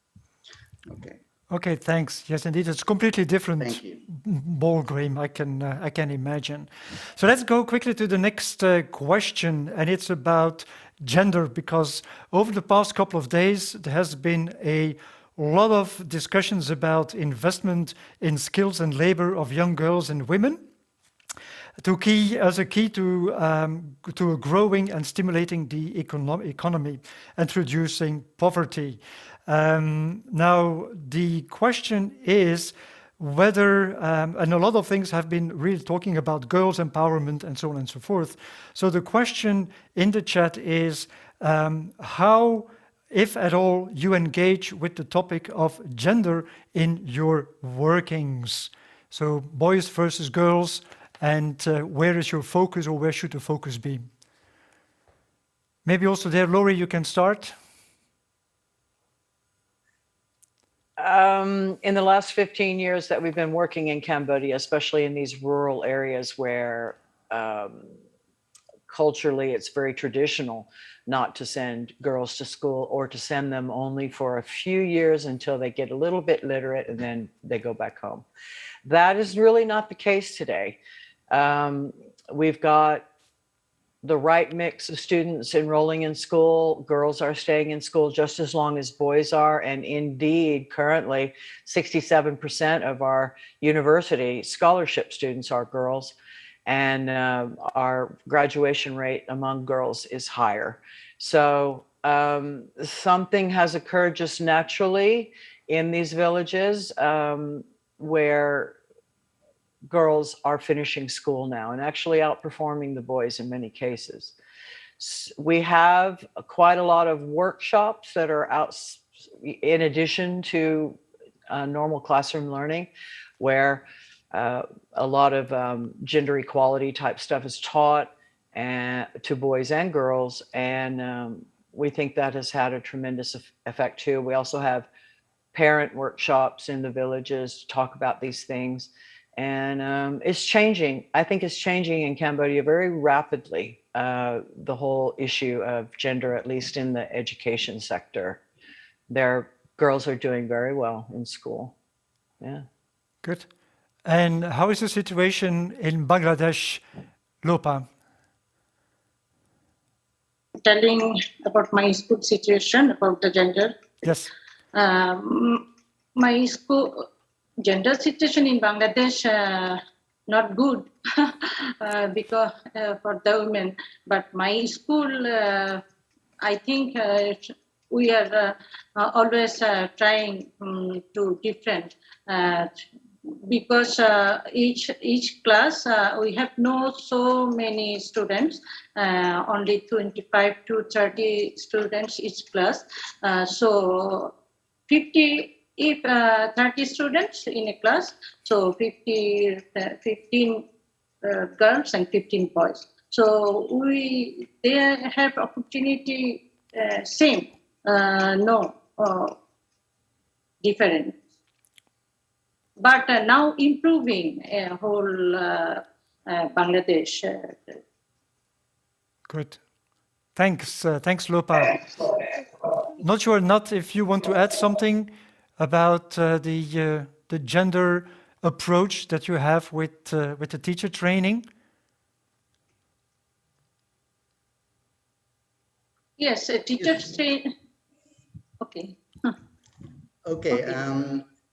Okay.
Okay, thanks. Yes, indeed, it's completely different ball game. I can imagine. So let's go quickly to the next question, and it's about gender, because over the past couple of days there has been a lot of discussions about investment in skills and labor of young girls and women as a key to a growing and stimulating the economy and reducing poverty. Now, the question is whether, and a lot of things have been really talking about girls' empowerment and so on and so forth. So the question in the chat is how, if at all, you engage with the topic of gender in your workings. So boys versus girls, and where is your focus, or where should the focus be? Maybe also there, Laurie, you can start.
In the last 15 years that we've been working in Cambodia, especially in these rural areas where culturally it's very traditional not to send girls to school, or to send them only for a few years until they get a little bit literate and then they go back home. That is really not the case today. We've got the right mix of students enrolling in school. Girls are staying in school just as long as boys are. And indeed, currently, 67% of our university scholarship students are girls. And our graduation rate among girls is higher. So something has occurred just naturally in these villages where girls are finishing school now and actually outperforming the boys in many cases. We have quite a lot of workshops that are out in addition to normal classroom learning, where a lot of gender equality type stuff is taught to boys and girls, and we think that has had a tremendous effect too. We also have parent workshops in the villages to talk about these things. And it's changing. I think it's changing in Cambodia very rapidly, the whole issue of gender, at least in the education sector. Girls are doing very well in school. Yeah.
Good. And how is the situation in Bangladesh, Lopa?
Telling about my school situation, about the gender.
Yes.
My school gender situation in Bangladesh not good because for the women. But my school, I think we are always trying to different because each class we have not so many students, only 25 to 30 students each class. So if 30 students in a class, so 15 girls and 15 boys. So they have opportunity same, no different. But now improving whole Bangladesh.
Good. Thanks, Lopa. Not sure, not if you want to add something about the gender approach that you have with the teacher training.
Yes, teachers train. Okay.
Okay.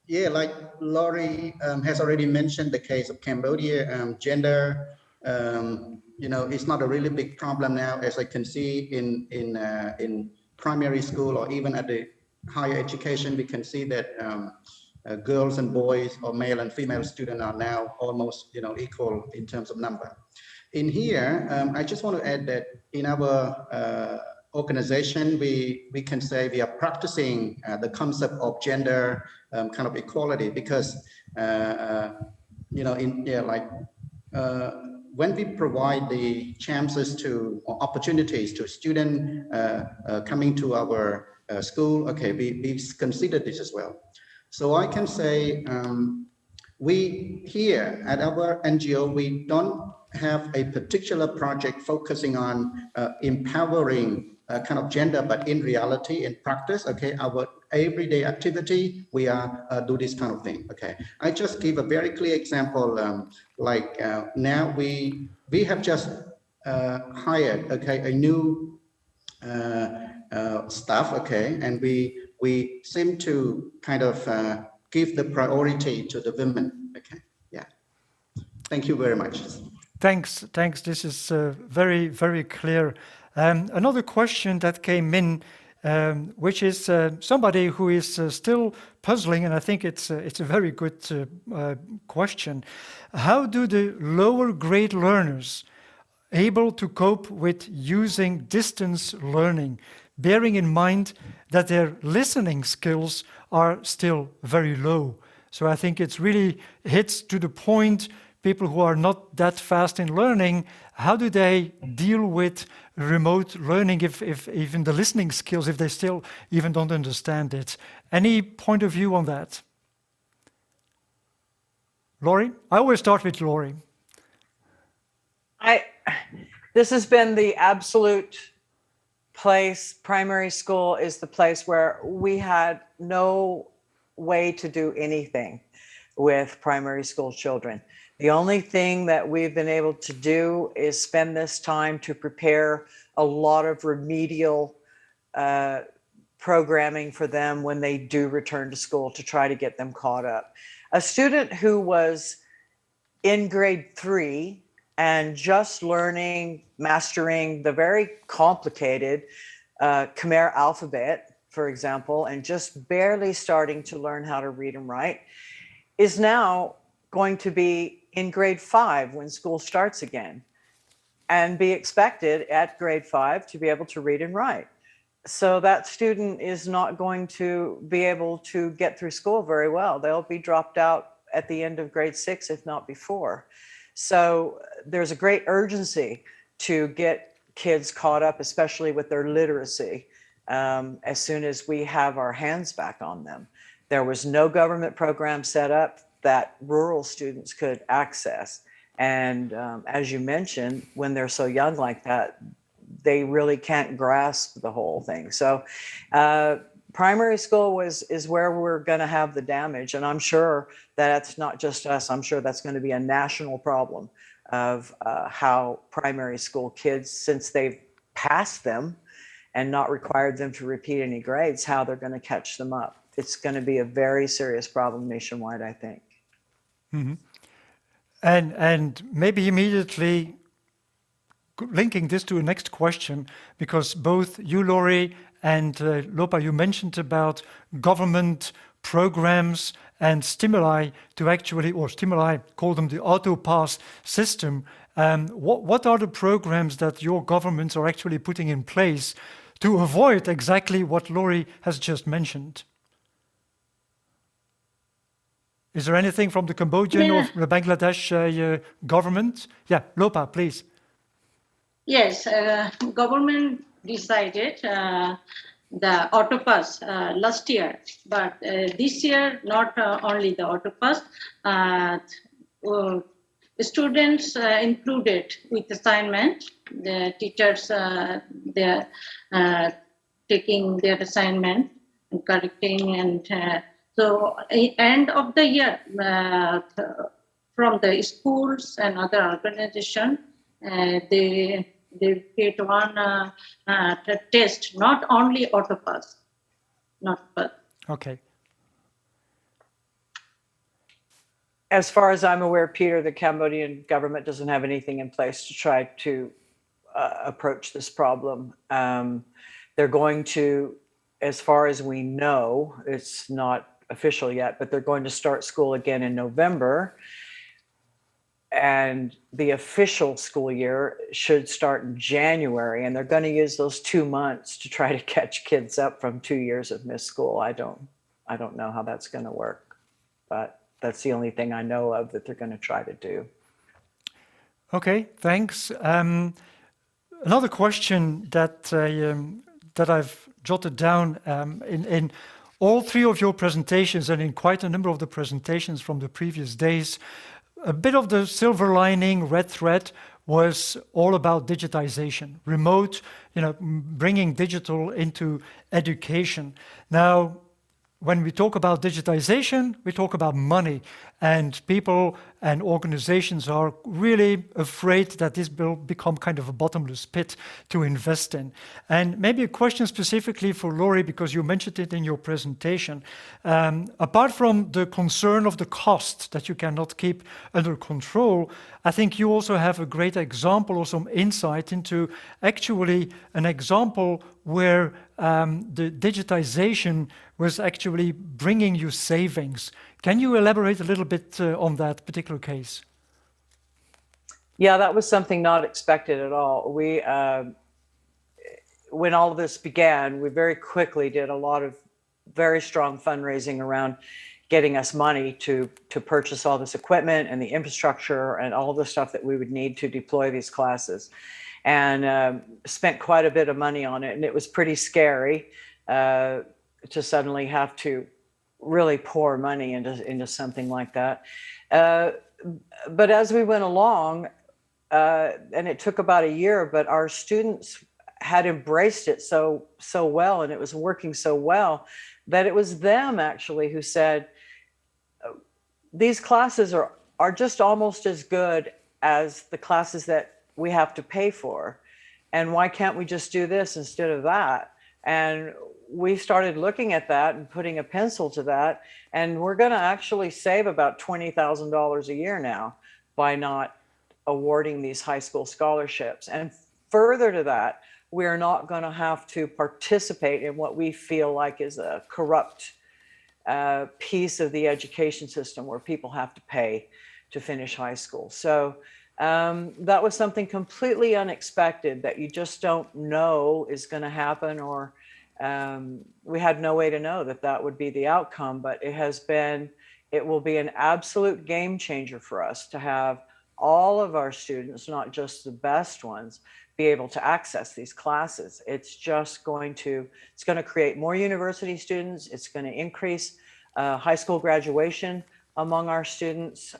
Yeah, like Laurie has already mentioned the case of Cambodia, gender, it's not a really big problem now, as I can see in primary school or even at the higher education. We can see that girls and boys, or male and female students, are now almost equal in terms of number. In here, I just want to add that in our organization, we can say we are practicing the concept of gender kind of equality, because when we provide the chances to, or opportunities to students coming to our school, okay, we consider this as well. So I can say we here at our NGO, we don't have a particular project focusing on empowering kind of gender, but in reality, in practice, okay, our everyday activity, we are do this kind of thing. Okay, I just give a very clear example. Now we have just hired, okay, a new staff, okay, and we seem to kind of give the priority to the women. Okay, yeah. Thank you very much.
Thanks. This is very, very clear. Another question that came in, which is somebody who is still puzzling, and I think it's a very good question. How do the lower grade learners able to cope with using distance learning, bearing in mind that their listening skills are still very low? So I think it's really hits to the point. People who are not that fast in learning, how do they deal with remote learning if even the listening skills, if they still even don't understand it? Any point of view on that? Laurie? I always start with Laurie.
This has been the absolute place. Primary school is the place where we had no way to do anything with primary school children. The only thing that we've been able to do is spend this time to prepare a lot of remedial programming for them when they do return to school, to try to get them caught up. A student who was in grade 3 and just mastering the very complicated Khmer alphabet, for example, and just barely starting to learn how to read and write, is now going to be in grade 5 when school starts again, and be expected at grade 5 to be able to read and write. So that student is not going to be able to get through school very well. They'll be dropped out at the end of grade 6, if not before. So there's a great urgency to get kids caught up, especially with their literacy, as soon as we have our hands back on them. There was no government program set up that rural students could access. And as you mentioned, when they're so young like that, they really can't grasp the whole thing. So primary school is where we're going to have the damage. And I'm sure that's not just us. I'm sure that's going to be a national problem of how primary school kids, since they've passed them and not required them to repeat any grades, how they're going to catch them up. It's going to be a very serious problem nationwide, I think.
Mm-hmm. And maybe immediately linking this to a next question, because both you, Laurie, and Lopa, you mentioned about government programs and stimuli to actually, or stimuli, call them the auto-pass system. What are the programs that your governments are actually putting in place to avoid exactly what Laurie has just mentioned? Is there anything from the Cambodian or the Bangladesh government? Yeah, Lopa, please.
Yes, government decided the autopass last year, but this year not only the autopass, students included with assignment. The teachers they're taking their assignment and correcting, and so end of the year from the schools and other organizations they create one test, not only autopass, not but.
Okay.
As far as I'm aware, Peter, the Cambodian government doesn't have anything in place to try to approach this problem. They're going to, as far as we know, it's not official yet, but they're going to start school again in November. And the official school year should start in January, and they're going to use those 2 months to try to catch kids up from 2 years of missed school. I don't know how that's going to work, but that's the only thing I know of that they're going to try to do.
Okay, thanks. Another question that I've jotted down in all three of your presentations and in quite a number of the presentations from the previous days, a bit of the silver lining, red thread, was all about digitization, remote, bringing digital into education. Now, when we talk about digitization, we talk about money, and people and organizations are really afraid that this will become kind of a bottomless pit to invest in. And maybe a question specifically for Laurie, because you mentioned it in your presentation. Apart from the concern of the cost that you cannot keep under control, I think you also have a great example or some insight into actually an example where the digitization was actually bringing you savings. Can you elaborate a little bit on that particular case?
Yeah, that was something not expected at all. We, when all of this began, we very quickly did a lot of very strong fundraising around getting us money to purchase all this equipment and the infrastructure and all the stuff that we would need to deploy these classes, and spent quite a bit of money on it. And it was pretty scary to suddenly have to really pour money into something like that. But as we went along, and it took about a year, but our students had embraced it so well, and it was working so well, that it was them actually who said, these classes are just almost as good as the classes that we have to pay for. And why can't we just do this instead of that? And we started looking at that and putting a pencil to that. And we're going to actually save about $20,000 a year now by not awarding these high school scholarships. And further to that, we're not going to have to participate in what we feel like is a corrupt piece of the education system where people have to pay to finish high school. So that was something completely unexpected that you just don't know is going to happen, or we had no way to know that would be the outcome. But it will be an absolute game changer for us to have all of our students, not just the best ones, be able to access these classes. It's going to create more university students. It's going to increase high school graduation among our students.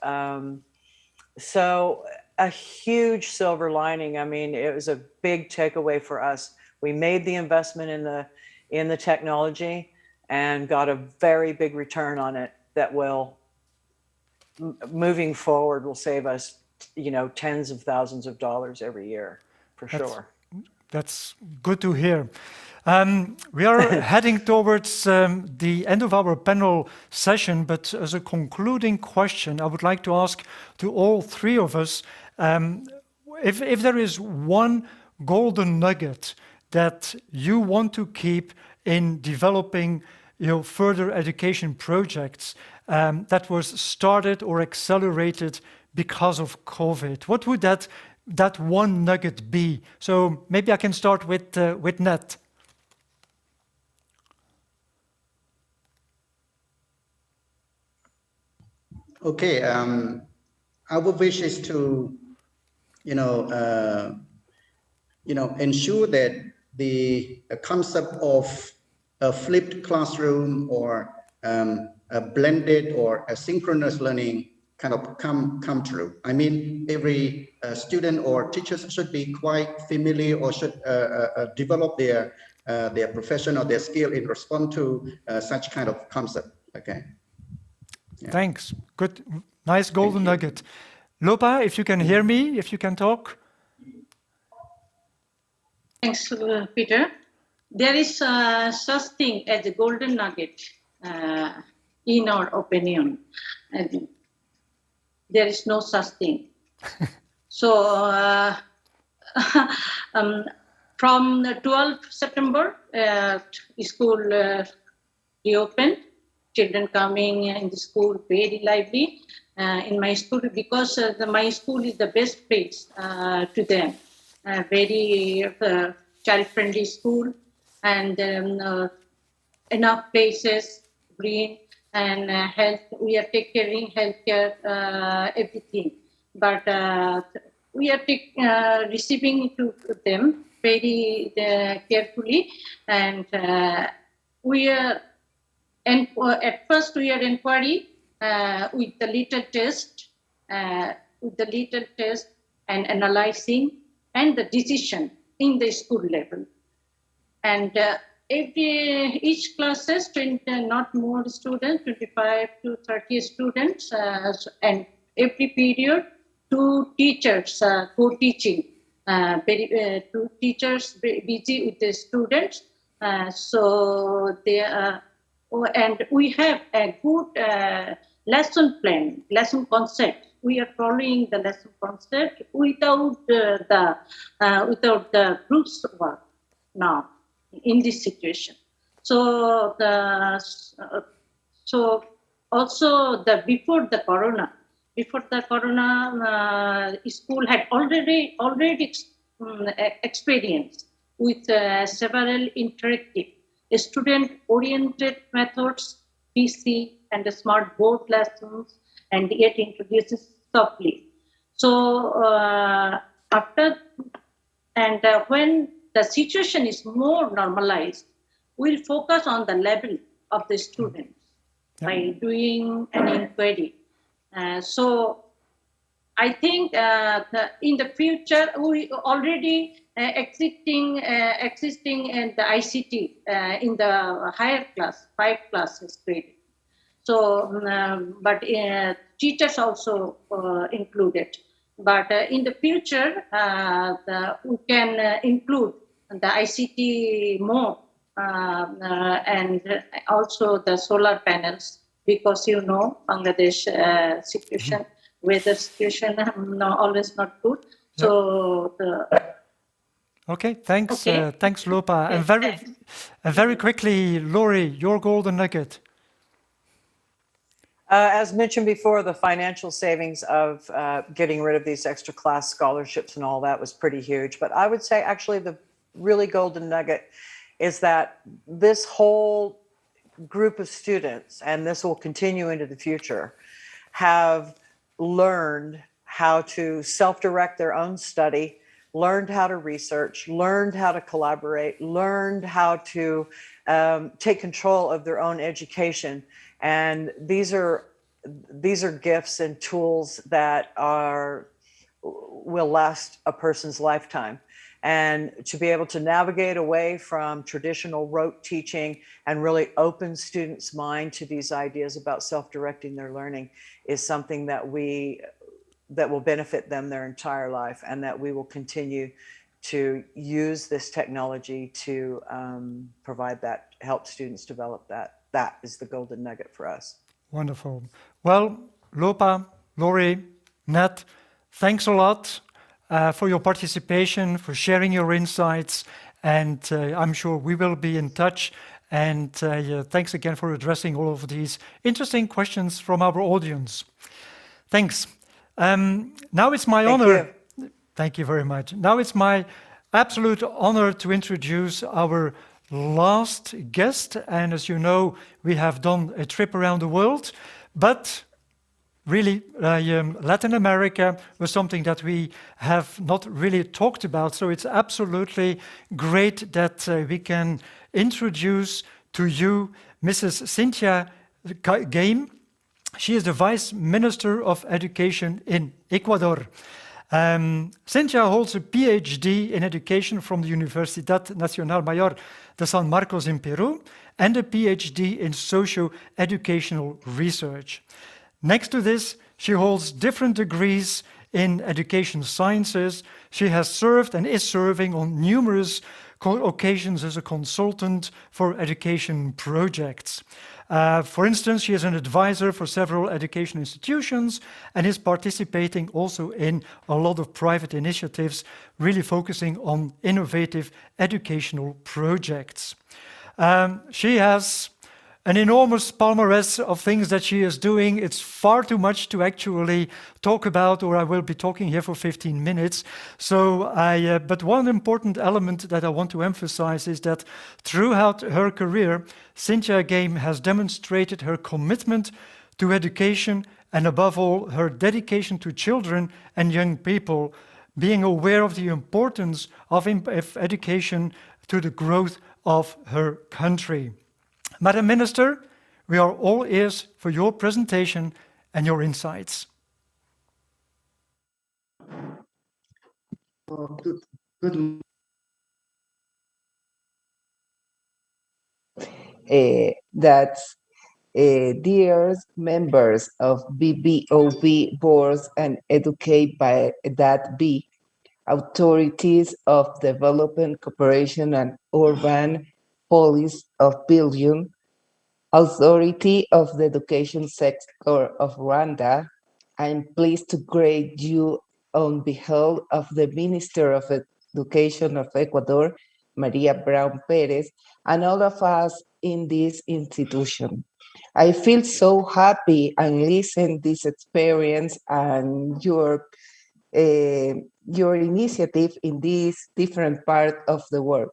So a huge silver lining. I mean, it was a big takeaway for us. We made the investment in the technology and got a very big return on it that will, moving forward, will save us, tens of thousands of dollars every year, for sure.
That's good to hear. We are heading towards the end of our panel session, but as a concluding question, I would like to ask to all three of us, if there is one golden nugget that you want to keep in developing further education projects that was started or accelerated because of COVID, what would that one nugget be? So maybe I can start with Nat.
Okay, our wish is to, ensure that the concept of a flipped classroom or a blended or asynchronous learning kind of come true. I mean, every student or teachers should be quite familiar or should develop their profession or their skill in response to such kind of concept. Okay. Yeah.
Thanks. Good, nice golden nugget. Lopa, if you can hear me, if you can talk.
Thanks, Peter. There is such thing as a golden nugget, in our opinion. And there is no such thing. So from the 12th September, school reopened. Children coming in the school very lively in my school because my school is the best place to them. Very child-friendly school and enough places, green and health. We are taking healthcare, everything. But we are receiving to them very carefully, and we are. And at first, we are inquiry with the little test, and analyzing, and the decision in the school level. And each classes, not more students, 25 to 30 students, and every period, 2 teachers co-teaching. Two teachers busy with the students, so they are. And we have a good lesson plan, lesson concept. We are following the lesson concept without the groups work now in this situation. So also before the corona, school had already experience with several interactive student-oriented methods, PC, and the smart board lessons, and yet introduces softly. So when the situation is more normalized, we'll focus on the level of the students by doing an inquiry. So I think in the future, we already existing in the ICT in the higher class, 5 classes grade. So, but teachers also included. But in the future, we can include the ICT more and also the solar panels, because Bangladesh situation, weather situation, always not good. So
Okay, thanks,
Okay.
Thanks, Lopa. And very quickly, Laurie, your golden nugget.
As mentioned before, the financial savings of getting rid of these extra class scholarships and all that was pretty huge. But I would say actually the really golden nugget is that this whole group of students, and this will continue into the future, have learned how to self-direct their own study, learned how to research, learned how to collaborate, learned how to take control of their own education. And these are gifts and tools that will last a person's lifetime. And to be able to navigate away from traditional rote teaching and really open students' mind to these ideas about self-directing their learning is something that will benefit them their entire life, and that we will continue to use this technology to provide that, help students develop that. That is the golden nugget for us.
Wonderful. Well, Lopa, Laurie, Nat, thanks a lot for your participation, for sharing your insights, and I'm sure we will be in touch. And thanks again for addressing all of these interesting questions from our audience. Thanks. Now it's my honor. Thank you very much. Now it's my absolute honor to introduce our last guest. And as you know, we have done a trip around the world, but really, Latin America was something that we have not really talked about. So it's absolutely great that we can introduce to you Mrs. Cynthia Game. She is the Vice Minister of Education in Ecuador. Cynthia holds a PhD in education from the Universidad Nacional Mayor de San Marcos in Peru and a PhD in socio-educational research. Next to this, she holds different degrees in education sciences. She has served and is serving on numerous occasions as a consultant for education projects. For instance, she is an advisor for several education institutions and is participating also in a lot of private initiatives, really focusing on innovative educational projects. She has an enormous palmarès of things that she is doing. It's far too much to actually talk about, or I will be talking here for 15 minutes. But one important element that I want to emphasize is that throughout her career, Cynthia Game has demonstrated her commitment to education and above all, her dedication to children and young people, being aware of the importance of education to the growth of her country. Madam Minister, we are all ears for your presentation and your insights.
Good. Dear members of BBOB boards and Educate by that B, authorities of development, cooperation, and urban police of Belgium, authority of the education sector of Rwanda, I'm pleased to greet you on behalf of the Minister of Education of Ecuador, Maria Brown Perez, and all of us in this institution. I feel so happy and listen this experience and your initiative in this different part of the world.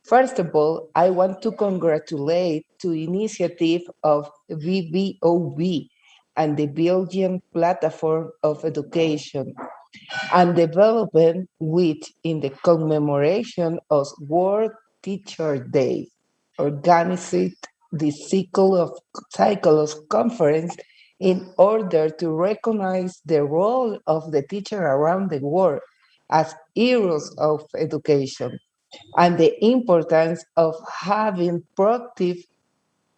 First of all, I want to congratulate the initiative of VBOB and the Belgian Platform of Education and Development, which in the commemoration of World Teacher Day, organized the cycle of conference in order to recognize the role of the teacher around the world as heroes of education and the importance of having proactive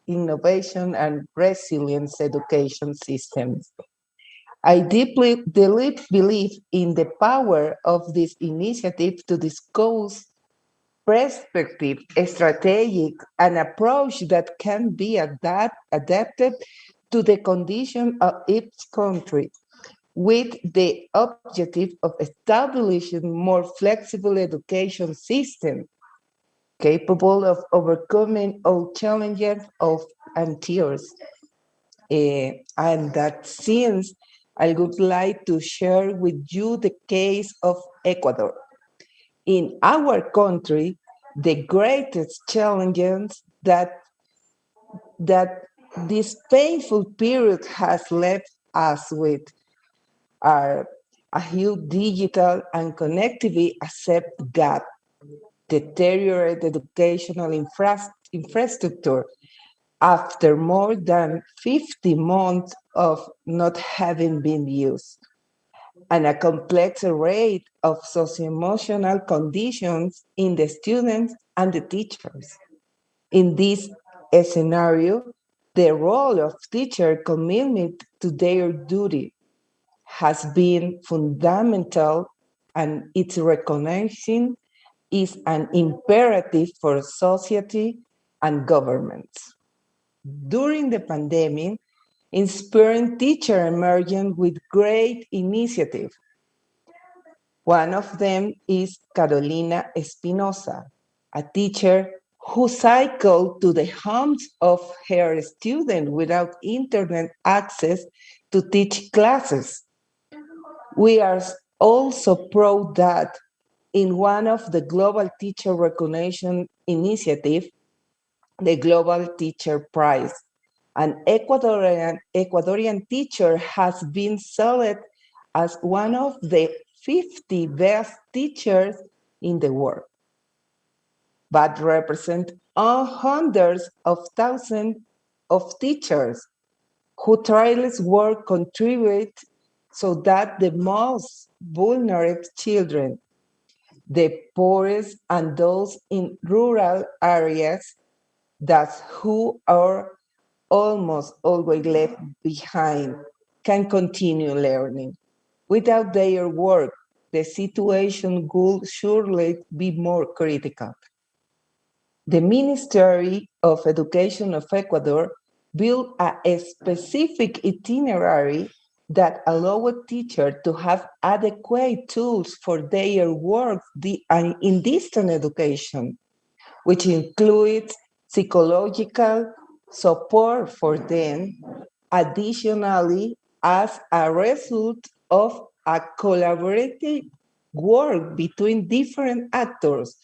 innovation and resilience education systems. I deeply believe in the power of this initiative to discuss perspective, strategic, and approach that can be adapted to the condition of each country, with the objective of establishing more flexible education system capable of overcoming all challenges and fears. And that since I would like to share with you the case of Ecuador. In our country, the greatest challenges that this painful period has left us with are a huge digital and connectivity accept gap, deteriorated educational infrastructure after more than 50 months of not having been used, and a complex array of socio-emotional conditions in the students and the teachers. In this scenario, the role of teacher commitment to their duty has been fundamental, and its recognition is an imperative for society and governments. During the pandemic, inspiring teachers emerged with great initiative. One of them is Carolina Espinosa, a teacher who cycled to the homes of her students without internet access to teach classes. We are also proud that in one of the Global Teacher Recognition Initiative, the Global Teacher Prize, An Ecuadorian teacher has been selected as one of the 50 best teachers in the world, but represent hundreds of thousands of teachers whose tireless work contribute so that the most vulnerable children, the poorest and those in rural areas, that's who are almost always left behind, can continue learning. Without their work, the situation would surely be more critical. The Ministry of Education of Ecuador built a specific itinerary that allowed teachers to have adequate tools for their work in distant education, which includes psychological support for them. Additionally, as a result of a collaborative work between different actors,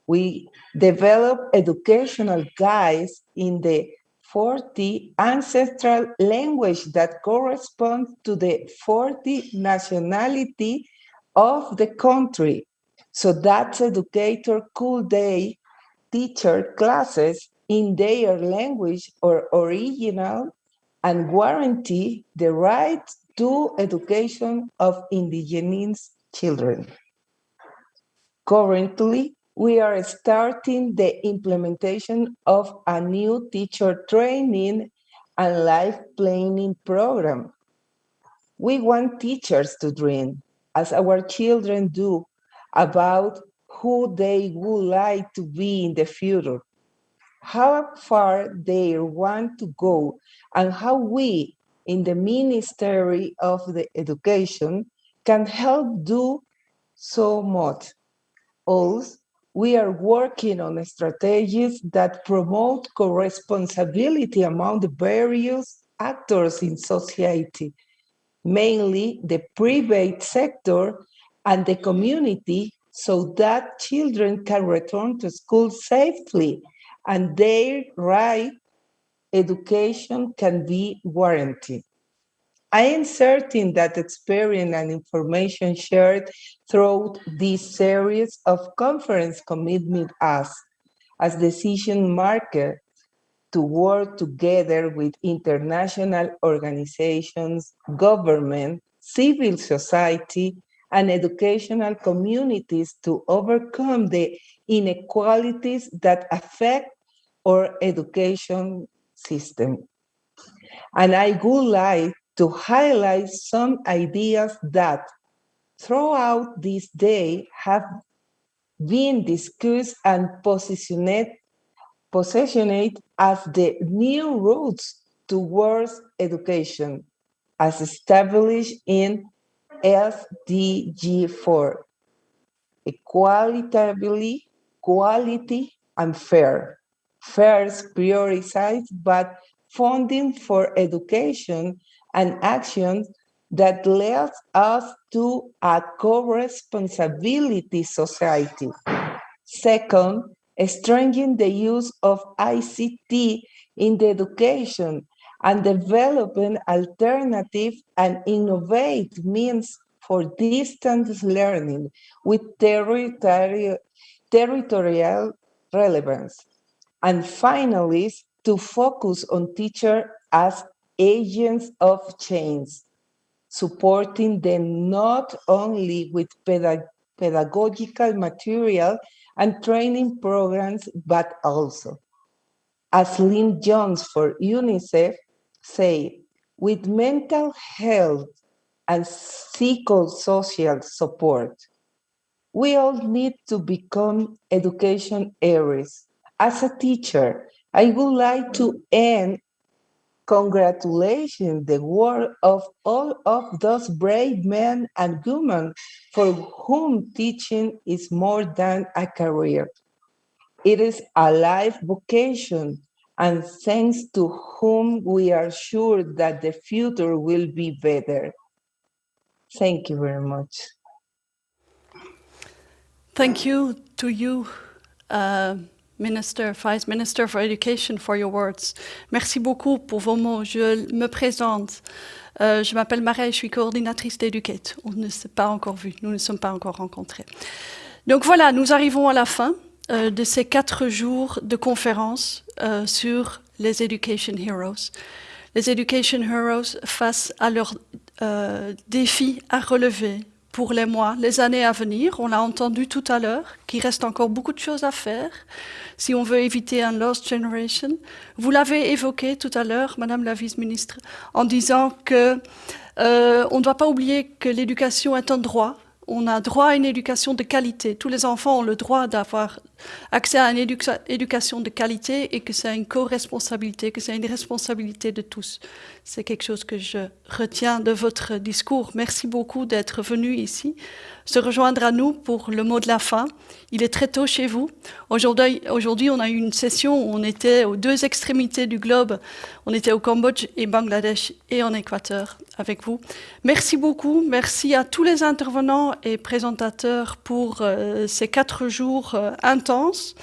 we develop educational guides in the 40 ancestral language that correspond to the 40 nationality of the country, so that educator could they teacher classes in their language or original and guarantee the right to education of indigenous children. Currently, we are starting the implementation of a new teacher training and life planning program. We want teachers to dream, as our children do, about who they would like to be in the future, how far they want to go, and how we, in the Ministry of the Education, can help do so much. Also, we are working on strategies that promote co-responsibility among the various actors in society, mainly the private sector and the community, so that children can return to school safely and their right education can be guaranteed. I am certain that experience and information shared throughout this series of conference commitment us as decision makers to work together with international organizations, government, civil society, and educational communities to overcome the inequalities that affect our education system. And I would like to highlight some ideas that throughout this day have been discussed and positioned as the new routes towards education, as established in SDG 4, equality, quality, and fair. First, prioritize, but funding for education and actions that leads us to a co-responsibility society. Second, strengthening the use of ICT in the education and developing alternative and innovative means for distance learning with territorial relevance. And finally, to focus on teachers as agents of change, supporting them not only with pedagogical material and training programs, but also, as Lynn Jones for UNICEF said, with mental health and psychosocial support. We all need to become education heroes. As a teacher, I would like to end congratulating the work of all of those brave men and women for whom teaching is more than a career. It is a life vocation, and thanks to whom we are sure that the future will be better. Thank you very much.
Thank you to you, Minister, Vice Minister for Education, for your words. Merci beaucoup pour vos mots. Je me présente. Je m'appelle Marie, je suis coordinatrice d'Educate. On ne s'est pas encore vu, nous ne sommes pas encore rencontrés. Donc voilà, nous arrivons à la fin de ces 4 jours de conférence sur les Education Heroes. Les Education Heroes face à leurs défis à relever pour les mois, les années à venir. On l'a entendu tout à l'heure, qu'il reste encore beaucoup de choses à faire si on veut éviter un lost generation. Vous l'avez évoqué tout à l'heure, Madame la vice-ministre, en disant que on ne doit pas oublier que l'éducation est un droit. On a droit à une éducation de qualité. Tous les enfants ont le droit d'avoir accès à une éducation de qualité et que c'est une co-responsabilité, que c'est une responsabilité de tous. C'est quelque chose que je retiens de votre discours. Merci beaucoup d'être venu ici, se rejoindre à nous pour le mot de la fin. Il est très tôt chez vous. Aujourd'hui, on a eu une session où on était aux 2 extrémités du globe. On était au Cambodge et Bangladesh et en Équateur avec vous. Merci beaucoup. Merci à tous les intervenants et présentateurs pour ces 4 jours intenses.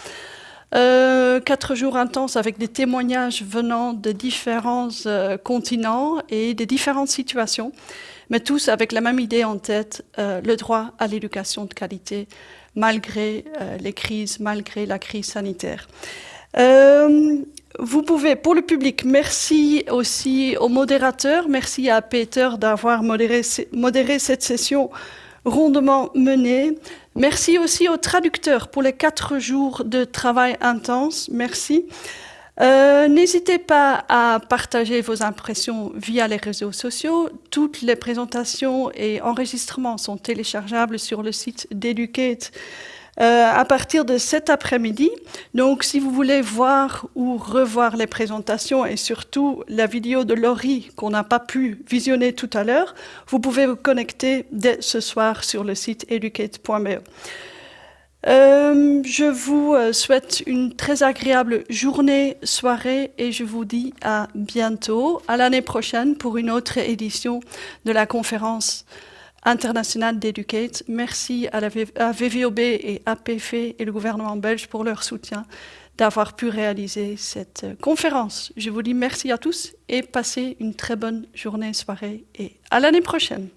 4 jours intenses avec des témoignages venant de différents continents et de différentes situations, mais tous avec la même idée en tête, le droit à l'éducation de qualité, malgré les crises, malgré la crise sanitaire. Vous pouvez, pour le public, merci aussi aux modérateurs, merci à Peter d'avoir modéré cette session rondement menée. Merci aussi aux traducteurs pour les 4 jours de travail intense. Merci. N'hésitez pas à partager vos impressions via les réseaux sociaux. Toutes les présentations et enregistrements sont téléchargeables sur le site d'Educate à partir de cet après-midi. Donc, si vous voulez voir ou revoir les présentations et surtout la vidéo de Laurie qu'on n'a pas pu visionner tout à l'heure, vous pouvez vous connecter dès ce soir sur le site educate.be. Je vous souhaite une très agréable journée, soirée et je vous dis à bientôt, à l'année prochaine pour une autre édition de la conférence internationale d'Educate. Merci à VVOB et APF et le gouvernement belge pour leur soutien d'avoir pu réaliser cette conférence. Je vous dis merci à tous et passez une très bonne journée, soirée et à l'année prochaine.